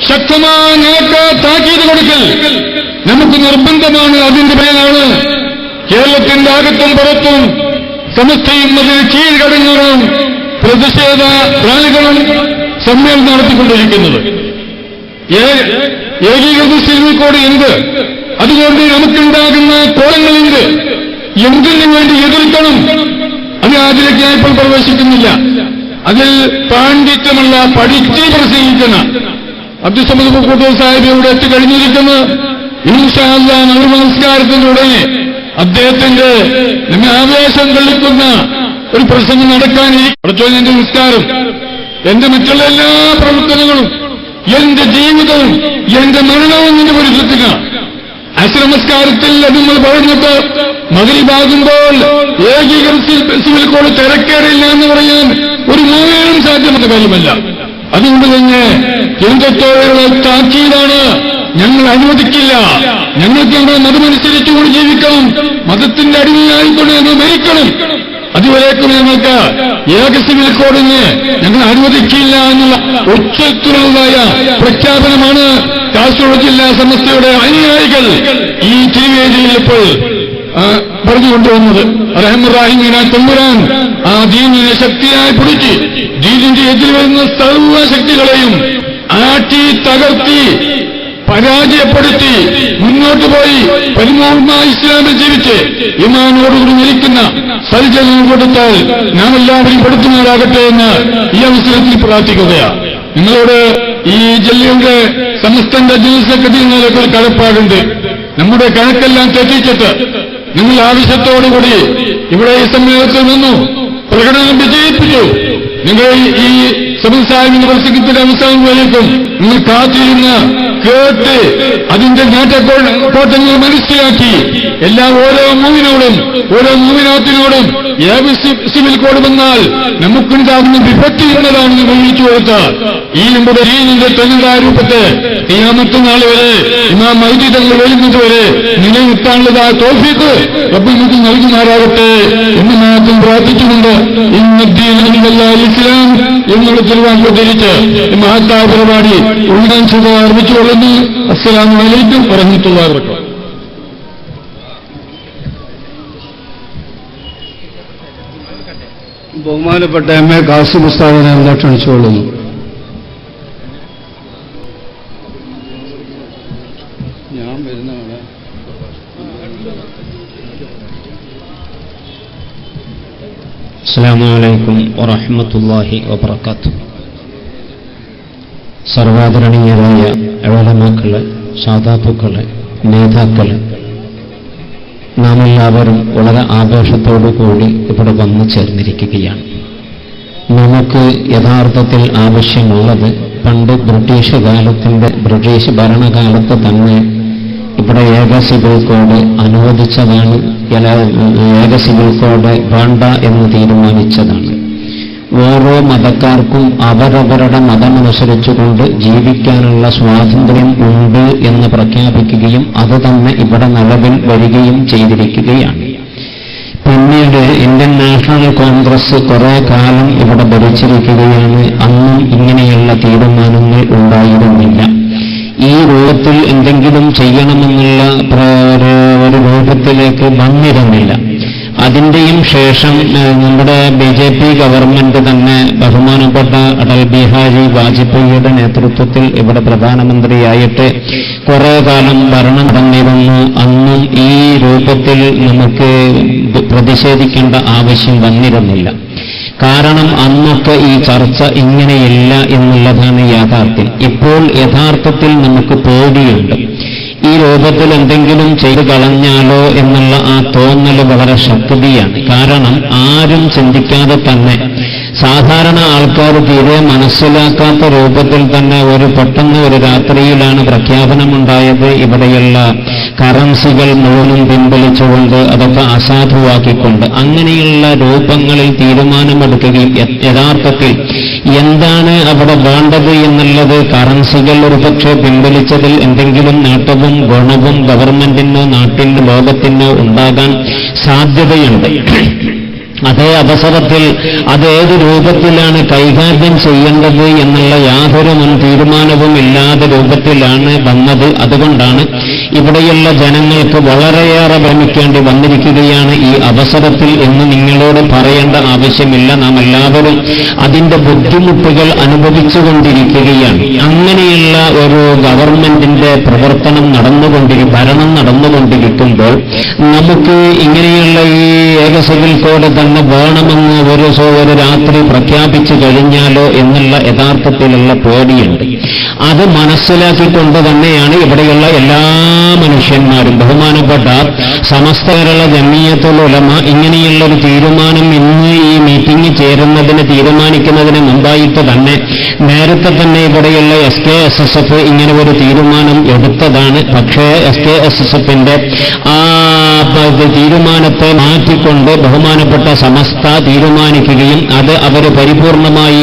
ശക്തമായ നേർക്ക് താക്കീത് കൊടുക്കൽ നമുക്ക് നിർബന്ധമാണ്. അതിന്റെ പേരാണ് കേരളത്തിന്റെ അകത്തും പുറത്തും സമസ്തയും അതിന് കീഴ്കടങ്ങളും പ്രതിഷേധ റാലികളും സമ്മേളനം നടത്തിക്കൊണ്ടിരിക്കുന്നത്. ഏകീകൃത സിവിൽ കോഡ് എന്ത്, അതുകൊണ്ട് നമുക്കുണ്ടാകുന്ന കോളങ്ങളുണ്ട്, എന്തിനു വേണ്ടി എതിർക്കണം, അത് അതിലേക്ക് ഞാൻ ഇപ്പോൾ പ്രവേശിക്കുന്നില്ല. അതിൽ പാണ്ഡിത്യമുള്ള പഠിച്ച് പ്രസംഗിക്കുന്ന അബ്ദുസമദ് പൂക്കോട്ടൂർ സാഹിബ് ഇവിടെ എത്തിക്കഴിഞ്ഞിരിക്കുന്ന ഇൻഷാ അല്ലാഹ് നമസ്കാരത്തിന്റെ ഉടനെ അദ്ദേഹത്തിന്റെ നമ്മെ ആവേശം കൊള്ളിക്കുന്ന ഒരു പ്രസംഗം നടക്കാനിരിക്കും. എന്റെ നിസ്കാരം, എന്റെ മറ്റുള്ള എല്ലാ പ്രവർത്തനങ്ങളും, എന്റെ ജീവിതവും എന്റെ മരണവും നിന്റെ പൊരുത്തത്തിനാണ്. അശ്രമസ്കാരത്തിൽ അത് നമ്മൾ പറഞ്ഞിട്ട് മഗ്‌രിബാകുമ്പോൾ ഏകീകൃത സിവിൽ കോഡ് തിരക്കേറില്ല എന്ന് പറയാൻ ഒരു മൂലയും സാധ്യമല്ല കാര്യമല്ല. അതുകൊണ്ട് തന്നെ കേന്ദ്രത്തോടുള്ള താക്കീതാണ്. ഞങ്ങൾ അനുവദിക്കില്ല. ഞങ്ങൾക്ക് ഞങ്ങളുടെ മതമനുസരിച്ചുകൊണ്ട് ജീവിക്കണം, മതത്തിന്റെ അടിമയായിക്കൊണ്ട് ഞങ്ങൾ മരിക്കണം. അതുവരേക്കും ഞങ്ങൾക്ക് ഏക സിവിൽ കോഡിന് ഞങ്ങൾ അനുവദിക്കില്ല എന്നുള്ള ഉച്ചത്തിലുള്ളതായ പ്രഖ്യാപനമാണ് കാസർഗോഡ് ജില്ലാ സമസ്തയുടെ അനുയായികൾ ഈ തിരുവേദിയിൽ ഇപ്പോൾ പറഞ്ഞുകൊണ്ടുവന്നത്. റഹ്മുറാഹിമീന തമ്പുരാൻ ആ ദീനിനെ ശക്തിയായി പിടിച്ച് ദീനിന്റെ എതിർ വരുന്ന സർവ്വ ശക്തികളെയും ആട്ടി തകർത്തി പരാജയപ്പെടുത്തി മുന്നോട്ട് പോയി പരിപൂർണമായി ഇസ്ലാമിൽ ജീവിച്ച് ഇമാനോടുകൂടി മരിക്കുന്ന സൽജനം കൊടുത്താൽ നാം എല്ലാവരും പെടുത്തുമാറാകട്ടെ എന്ന് ഈ അവസരത്തിൽ പ്രാർത്ഥിക്കുകയാണ്. നിങ്ങളോട് ഈ ജില്ലയുടെ സമസ്തന്റെ ജനറൽ സെക്രട്ടറി നിലയ്ക്ക് ഒരു കടപ്പാടുണ്ട്. നമ്മുടെ കണക്കെല്ലാം തെറ്റിച്ചിട്ട് നിങ്ങൾ ആവശ്യത്തോടുകൂടി ഇവിടെ ഈ സമ്മേളനത്തിൽ നിന്നു പ്രകടനം വിജയിപ്പിച്ചു. നിങ്ങൾ ഈ സമസാഹിബിന്റെ പ്രസംഗത്തിന്റെ അവസാനം വരേക്കും നിങ്ങൾ കാത്തിരുന്ന് കേട്ട് അതിന്റെ നേട്ടക്കോട്ടങ്ങൾ മനസ്സിലാക്കി ഓരോ മൂവിനോടും ഓരോ മൂവിനോത്തിനോടും ഏത് സിവിൽ കോഡ് വന്നാൽ നമുക്കുണ്ടാകുന്ന വിപത്തി എന്നതാണെന്ന് വിവരിച്ചു കൊടുത്താൽ ഈ നമ്മുടെ ദീനിന്റെ തനതായ രൂപത്തെ ഖിയാമത്ത് നാൾ വരെ ഇമാം മഹ്ദി തങ്ങൾ വരുന്നത് വരെ നിലനിർത്താനുള്ളതായ തൗഫീഖ് റബ്ബ് നമുക്ക് നൽകുമാറാകട്ടെ എന്ന് മാത്രം പ്രാർത്ഥിച്ചുകൊണ്ട് ഇസ്ലാം എന്നുള്ള തിരുവാക്ക് ധരിച്ച് മഹത്തായ പരിപാടി ഉൾക്കാൻ സുഖ അർപ്പിച്ചുകൊള്ളുന്നു. അസ്സലാമു അലൈക്കും വറഹ്മത്തുള്ളാഹി വബറകാതുഹു. ബഹുമാനപ്പെട്ട എം.എ. കാസിം ഉസ്താദിനെ ക്ഷണിച്ചുകൊള്ളുന്നു. ഞാൻ വരുന്നതാണ്. അസ്സലാമു അലൈക്കും വറഹ്മത്തുള്ളാഹി വബറകാതുഹു. സർവാദരണീയരായ ഉലമാക്കളെ, സാദാത്തുക്കളെ, നേതാക്കളെ, നാം എല്ലാവരും വളരെ ആഘോഷത്തോടു കൂടി ഇവിടെ വന്നു ചേർന്നിരിക്കുകയാണ്. നമുക്ക് യഥാർത്ഥത്തിൽ ആവശ്യമുള്ളത് പണ്ട് ബ്രിട്ടീഷ് ഭരണകാലത്ത് തന്നെ ഇവിടെ ഏക സിവിൽ കോഡ് അനുവദിച്ചതാണ്. ഏക സിവിൽ കോഡ് വേണ്ട എന്ന് തീരുമാനിച്ചതാണ്. ഓരോ മതക്കാർക്കും അവരവരുടെ മതമനുസരിച്ചുകൊണ്ട് ജീവിക്കാനുള്ള സ്വാതന്ത്ര്യം ഉണ്ട് എന്ന് പ്രഖ്യാപിക്കുകയും അത് തന്നെ ഇവിടെ നിലവിൽ വരികയും ചെയ്തിരിക്കുകയാണ്. പിന്നീട് ഇന്ത്യൻ നാഷണൽ കോൺഗ്രസ് കുറെ കാലം ഇവിടെ ഭരിച്ചിരിക്കുകയാണ്. അന്നും ഇങ്ങനെയുള്ള തീരുമാനങ്ങൾ ഉണ്ടായിരുന്നില്ല. ഈ രൂപത്തിൽ എന്തെങ്കിലും ചെയ്യണമെന്നുള്ള ഒരു രൂപത്തിലേക്ക് വന്നിരുന്നില്ല. അതിന്റെയും ശേഷം നമ്മുടെ BJP ഗവൺമെന്റ് തന്നെ ബഹുമാനപ്പെട്ട അടൽ ബിഹാരി വാജ്പേയിയുടെ നേതൃത്വത്തിൽ ഇവിടെ പ്രധാനമന്ത്രിയായിട്ട് കുറെ കാലം ഭരണം തന്നിരുന്നു. അന്നും ഈ രൂപത്തിൽ നമുക്ക് പ്രതിഷേധിക്കേണ്ട ആവശ്യം വന്നിരുന്നില്ല. കാരണം അന്നൊക്കെ ഈ ചർച്ച ഇങ്ങനെയില്ല എന്നുള്ളതാണ് യാഥാർത്ഥ്യം. ഇപ്പോൾ യഥാർത്ഥത്തിൽ നമുക്ക് പേടിയുണ്ട്. ഈ രൂപത്തിൽ എന്തെങ്കിലും ചെയ്തു കളഞ്ഞാലോ എന്നുള്ള ആ തോന്നൽ വളരെ ശക്തിയാണ്. കാരണം ആരും ചിന്തിക്കാതെ തന്നെ സാധാരണ ആൾക്കാർ തീരെ മനസ്സിലാക്കാത്ത രൂപത്തിൽ തന്നെ പെട്ടെന്ന് ഒരു രാത്രിയിലാണ് പ്രഖ്യാപനമുണ്ടായത്. ഇവിടെയുള്ള കറൻസികൾ മുഴുവനും പിൻവലിച്ചുകൊണ്ട് അതൊക്കെ അസാധുവാക്കിക്കൊണ്ട് അങ്ങനെയുള്ള രൂപങ്ങളിൽ തീരുമാനമെടുക്കുകയും യഥാർത്ഥത്തിൽ എന്താണ് അവിടെ വേണ്ടത് എന്നുള്ളത് കറൻസികൾ ഒരുപക്ഷെ പിൻവലിച്ചതിൽ എന്തെങ്കിലും നേട്ടവും ഗുണവും ഗവൺമെന്റിനോ നാട്ടിനോ ലോകത്തിനോ ഉണ്ടാകാൻ സാധ്യതയുണ്ട്. അതേ അവസരത്തിൽ അതേത് രൂപത്തിലാണ് കൈകാര്യം ചെയ്യേണ്ടത് എന്നുള്ള യാതൊരു മുൻ തീരുമാനവും ഇല്ലാത്ത രൂപത്തിലാണ് വന്നത്. അതുകൊണ്ടാണ് ഇവിടെയുള്ള ജനങ്ങൾക്ക് വളരെയേറെ ഭ്രമിക്കേണ്ടി വന്നിരിക്കുകയാണ് ഈ അവസരത്തിൽ എന്ന് നിങ്ങളോട് പറയേണ്ട ആവശ്യമില്ല. നാം എല്ലാവരും അതിന്റെ ബുദ്ധിമുട്ടുകൾ അനുഭവിച്ചുകൊണ്ടിരിക്കുകയാണ്. അങ്ങനെയുള്ള ഒരു ഗവൺമെന്റിന്റെ പ്രവർത്തനം ഭരണം നടന്നുകൊണ്ടിരിക്കുമ്പോൾ നമുക്ക് ഇങ്ങനെയുള്ള ഈ ഏക സിവിൽ കോഡ് തന്നെ വേണമെന്ന് ഒരു രാത്രി പ്രഖ്യാപിച്ചു കഴിഞ്ഞാലോ എന്നുള്ള യഥാർത്ഥത്തിലുള്ള പേടിയുണ്ട്. അത് മനസ്സിലാക്കിക്കൊണ്ട് തന്നെയാണ് ഇവിടെയുള്ള എല്ലാ മനുഷ്യന്മാരും ബഹുമാനപ്പെട്ട സമസ്ത കേരള ജമിയത്തുൽ ഉലമ ഇങ്ങനെയുള്ള ഒരു തീരുമാനം ഇന്ന് ഈ മീറ്റിംഗ് ചേരുന്നതിന് തീരുമാനിക്കുന്നതിന് മുമ്പായിട്ട് തന്നെ നേരത്തെ തന്നെ ഇവിടെയുള്ള SKSSF ഇങ്ങനെ ഒരു തീരുമാനം എടുത്തതാണ്. പക്ഷേ SKSSFന്റെ ആ തീരുമാനത്തെ മാറ്റിക്കൊണ്ട് ബഹുമാനപ്പെട്ട സമസ്ത തീരുമാനിക്കുകയും അത് അവർ പരിപൂർണമായി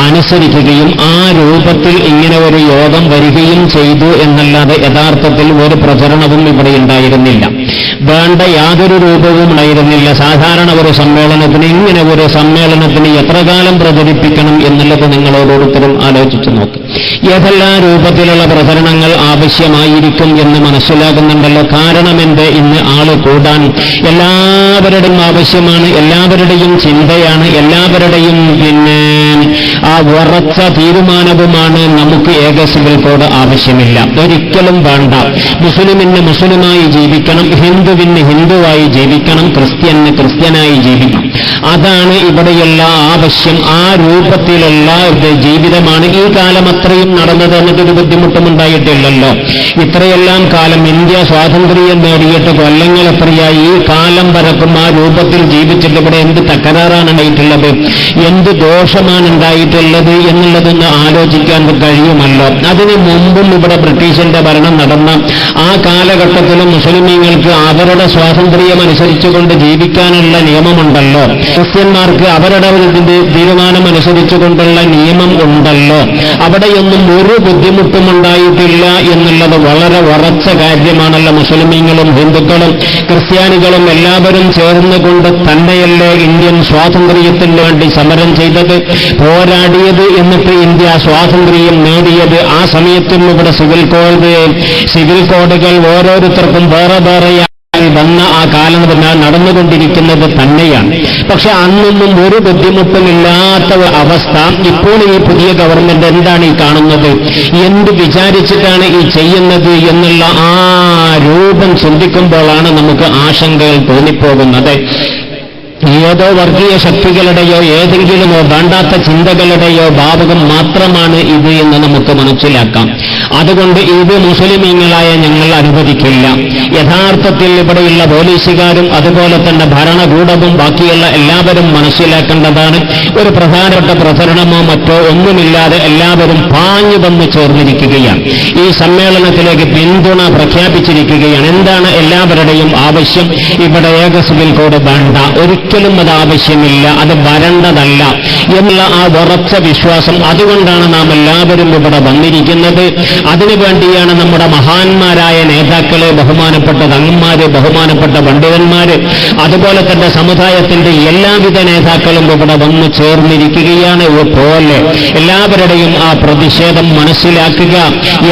അനുസരിക്കുകയും ആ രൂപത്തിൽ ഇങ്ങനെ ഒരു യോഗം വരികയും ചെയ്തു എന്നല്ലാതെ യഥാർത്ഥത്തിൽ ഒരു പ്രചരണവും ഇവിടെ ഉണ്ടായിരുന്നില്ല. വേണ്ട യാതൊരു രൂപവും ഉണ്ടായിരുന്നില്ല. സാധാരണ ഒരു സമ്മേളനത്തിന് ഇങ്ങനെ ഒരു സമ്മേളനത്തിന് എത്ര കാലം പ്രചരിപ്പിക്കണം എന്നുള്ളത് നിങ്ങളോരോരുത്തരും ആലോചിച്ചു നോക്ക്. ഏതെല്ലാം രൂപത്തിലുള്ള പ്രചരണങ്ങൾ ആവശ്യമായിരിക്കും എന്ന് മനസ്സിലാകുന്നുണ്ടല്ലോ. കാരണം എന്റെ ഇന്ന് ആള് കൂടാൻ എല്ലാവരുടെയും ആവശ്യമാണ്, എല്ലാവരുടെയും ചിന്തയാണ്, എല്ലാവരുടെയും ആ ഉറച്ച തീരുമാനവുമാണ് നമുക്ക് ഏക സിവിൽ കോഡ് ആവശ്യമില്ല, ഒരിക്കലും വേണ്ട. മുസ്ലിമിന് മുസ്ലിമായി ജീവിക്കണം, ഹിന്ദുവിന് ഹിന്ദുവായി ജീവിക്കണം, ക്രിസ്ത്യന് ക്രിസ്ത്യനായി ജീവിക്കണം. അതാണ് ഇവിടെയുള്ള ആവശ്യം. ആ രൂപത്തിലുള്ള ജീവിതമാണ് ഈ കാലം അത്രയും നടന്നത്. എന്നൊരു ബുദ്ധിമുട്ടും ഉണ്ടായിട്ടില്ലല്ലോ. ഇത്രയെല്ലാം കാലം ഇന്ത്യ സ്വാതന്ത്ര്യം നേടിയിട്ട് കൊല്ലങ്ങൾ എത്രയായി. ഈ കാലം വരക്കും ആ രൂപത്തിൽ ജീവിച്ചിട്ട് ഇവിടെ എന്ത് തകരാറാണ് ഉണ്ടായിട്ടുള്ളത്, എന്ത് ദോഷമാണ് ഉണ്ടായിട്ടുള്ളത് എന്നുള്ളതൊന്ന് ആലോചിക്കാൻ കഴിയുമല്ലോ. അതിനു മുമ്പും ഇവിടെ ബ്രിട്ടീഷിന്റെ ഭരണം നടന്ന ആ കാലഘട്ടത്തിലും മുസ്ലിമീങ്ങൾക്ക് അവരുടെ സ്വാതന്ത്ര്യം അനുസരിച്ചുകൊണ്ട് ജീവിക്കാനുള്ള നിയമമുണ്ടല്ലോ. ക്രിസ്ത്യന്മാർക്ക് അവരുടെ തീരുമാനം അനുസരിച്ചുകൊണ്ടുള്ള നിയമം ഉണ്ടല്ലോ. അവിടെയൊന്നും ഒരു ബുദ്ധിമുട്ടും ഉണ്ടായിട്ടില്ല എന്നുള്ളത് വളരെ ഉറച്ച കാര്യമാണല്ലോ. മുസ്ലിമീങ്ങളും ഹിന്ദുക്കളും ക്രിസ്ത്യാനികളും എല്ലാവരും ചേർന്നുകൊണ്ട് തന്നെയല്ലേ ഇന്ത്യൻ സ്വാതന്ത്ര്യത്തിന് വേണ്ടി സമരം ചെയ്തത്, പോരാടിയത്, എന്നിട്ട് ഇന്ത്യ സ്വാതന്ത്ര്യം നേടിയത്. ആ സമയത്തും ഇവിടെ സിവിൽ കോഡുകൾ ഓരോരുത്തർക്കും വേറെ വേറെയായി വന്ന ആ കാലം നടന്നുകൊണ്ടിരിക്കുന്നത് തന്നെയാണ്. പക്ഷെ അന്നൊന്നും ഒരു ബുദ്ധിമുട്ടുമില്ലാത്ത അവസ്ഥ. ഇപ്പോൾ ഈ പുതിയ ഗവൺമെന്റ് എന്താണ് ഈ കാണുന്നത്, എന്ത് വിചാരിച്ചിട്ടാണ് ഈ ചെയ്യുന്നത് എന്നുള്ള ആ രൂപം ചിന്തിക്കുമ്പോഴാണ് നമുക്ക് ആശങ്കകൾ തോന്നിപ്പോകുന്നത്. ഏതോ വർഗീയ ശക്തികളുടെയോ ഏതെങ്കിലുമോ വേണ്ടാത്ത ചിന്തകളുടെയോ ഭാവകം മാത്രമാണ് ഇത് എന്ന് നമുക്ക് മനസ്സിലാക്കാം. അതുകൊണ്ട് ഇത് മുസ്ലിമീങ്ങളായ ഞങ്ങൾ അനുവദിക്കില്ല. യഥാർത്ഥത്തിൽ ഇവിടെയുള്ള പോലീസുകാരും അതുപോലെ തന്നെ ഭരണകൂടവും ബാക്കിയുള്ള എല്ലാവരും മനസ്സിലാക്കേണ്ടതാണ്, ഒരു പ്രധാനപ്പെട്ട പ്രചരണമോ മറ്റോ ഒന്നുമില്ലാതെ എല്ലാവരും പാഞ്ഞു വന്ന് ചേർന്നിരിക്കുകയാണ്. ഈ സമ്മേളനത്തിലേക്ക് പിന്തുണ പ്രഖ്യാപിച്ചിരിക്കുകയാണ്. എന്താണ് എല്ലാവരുടെയും ആവശ്യം? ഇവിടെ ഏക സിവിൽ കോഡ് വേണ്ട, ഒരിക്കലും അത് ആവശ്യമില്ല, അത് വരേണ്ടതല്ല എന്നുള്ള ആ ഉറച്ച വിശ്വാസം. അതുകൊണ്ടാണ് നാം എല്ലാവരും ഇവിടെ വന്നിരിക്കുന്നത്. അതിനുവേണ്ടിയാണ് നമ്മുടെ മഹാന്മാരായ നേതാക്കള്, ബഹുമാനപ്പെട്ട തങ്ങന്മാര്, ബഹുമാനപ്പെട്ട പണ്ഡിതന്മാര്, അതുപോലെ തന്നെ സമുദായത്തിന്റെ എല്ലാവിധ നേതാക്കളും ഇവിടെ വന്നു ചേർന്നിരിക്കുകയാണ്. പോലെ എല്ലാവരുടെയും ആ പ്രതിഷേധം മനസ്സിലാക്കുക,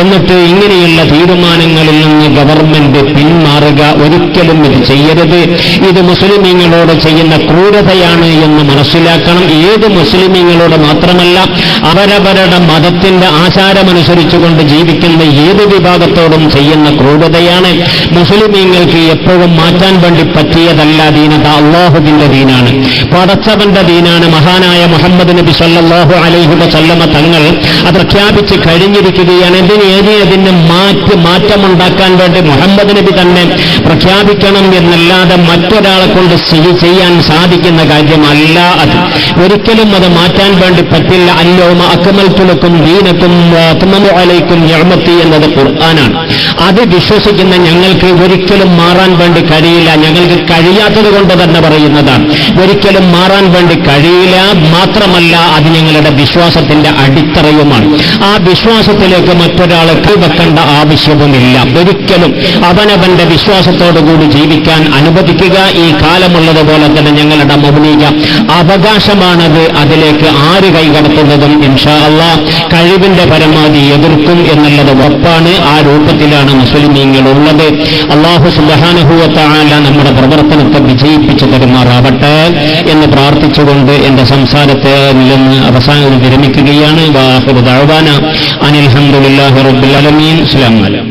എന്നിട്ട് ഇങ്ങനെയുള്ള തീരുമാനങ്ങളിൽ നിന്ന് ഗവൺമെന്റ് പിന്മാറുക. ഒരിക്കലും ഇത് ചെയ്യരുത്. ഇത് മുസ്ലിമീങ്ങളോട് ചെയ്യുന്ന ക്രൂരതയാണ് എന്ന് മനസ്സിലാക്കണം. ഏത് മുസ്ലിമീങ്ങളോട് മാത്രമല്ല, അവരവരുടെ മതത്തിന്റെ ആചാരമനുസരിച്ചുകൊണ്ട് ജീവിക്കുന്ന ഏത് വിഭാഗത്തോടും ചെയ്യുന്ന ക്രൂരതയാണ്. മുസ്ലിമീങ്ങൾക്ക് എപ്പോഴും മാറ്റാൻ വേണ്ടി പറ്റിയതല്ല ദീനത, അള്ളാഹുവിന്റെ ദീനാണ്, പടച്ചവന്റെ ദീനാണ്. മഹാനായ മുഹമ്മദ് നബി സല്ലല്ലാഹു അലൈഹി വസല്ലമ തങ്ങൾ അത് പ്രഖ്യാപിച്ച് കഴിഞ്ഞിരിക്കുകയാണ്. അതിന് മാറ്റമുണ്ടാക്കാൻ വേണ്ടി മുഹമ്മദ് നബി തന്നെ പ്രഖ്യാപിക്കണം എന്നല്ലാതെ മറ്റൊരാളെ കൊണ്ട് ചെയ്യാൻ സാധിക്കുന്ന കാര്യമല്ല അത്. ഒരിക്കലും അത് മാറ്റാൻ വേണ്ടി പറ്റില്ല. അല്യൗമ അക്മൽതു ലക്കും ദീനക്കും വഅത്മംതു അലൈക്കും നിഅമതി എന്നത് ഖുർആനാണ്. അത് വിശ്വസിക്കുന്ന ഞങ്ങൾക്ക് ഒരിക്കലും മാറാൻ വേണ്ടി കഴിയില്ല. ഞങ്ങൾക്ക് കഴിയാത്തത് കൊണ്ട് തന്നെ പറയുന്നതാണ്. ഒരിക്കലും മാറാൻ വേണ്ടി കഴിയില്ല. മാത്രമല്ല, അത് ഞങ്ങളുടെ വിശ്വാസത്തിന്റെ അടിത്തറയുമാണ്. ആ വിശ്വാസത്തിലേക്ക് മറ്റൊരാളെ കൈവെക്കേണ്ട ആവശ്യവുമില്ല. ഒരിക്കലും അവനവന്റെ വിശ്വാസത്തോടുകൂടി ജീവിക്കാൻ അനുവദിക്കുക. ഈ കാലമുള്ളതുപോലെ തന്നെ ഞങ്ങളുടെ മൗലിക അവകാശമാണത്. അതിലേക്ക് ആര് കൈകടത്തുന്നതും ഇൻഷാ അല്ലാഹ് കഴിവിന്റെ പരമാവധി എതിർക്കും എന്നുള്ളത് ഉറപ്പാണ്. ആ രൂപത്തിലാണ് മുസ്ലിമീങ്ങൾ ഉള്ളത്. അല്ലാഹു സുബ്ഹാനഹു വ തആല നമ്മുടെ പ്രവർത്തനത്തെ വിജയിപ്പിച്ചു തരുമാറാവട്ടെ എന്ന് പ്രാർത്ഥിച്ചുകൊണ്ട് എന്റെ സംസാരത്തെ നിന്ന് അവസാനം വിരമിക്കുകയാണ്. വാഹിറു ദഅവാന അനിൽ ഹംദുലില്ലാഹി റബ്ബിൽ ആലമീൻ. അസ്സലാമു അലൈക്കും.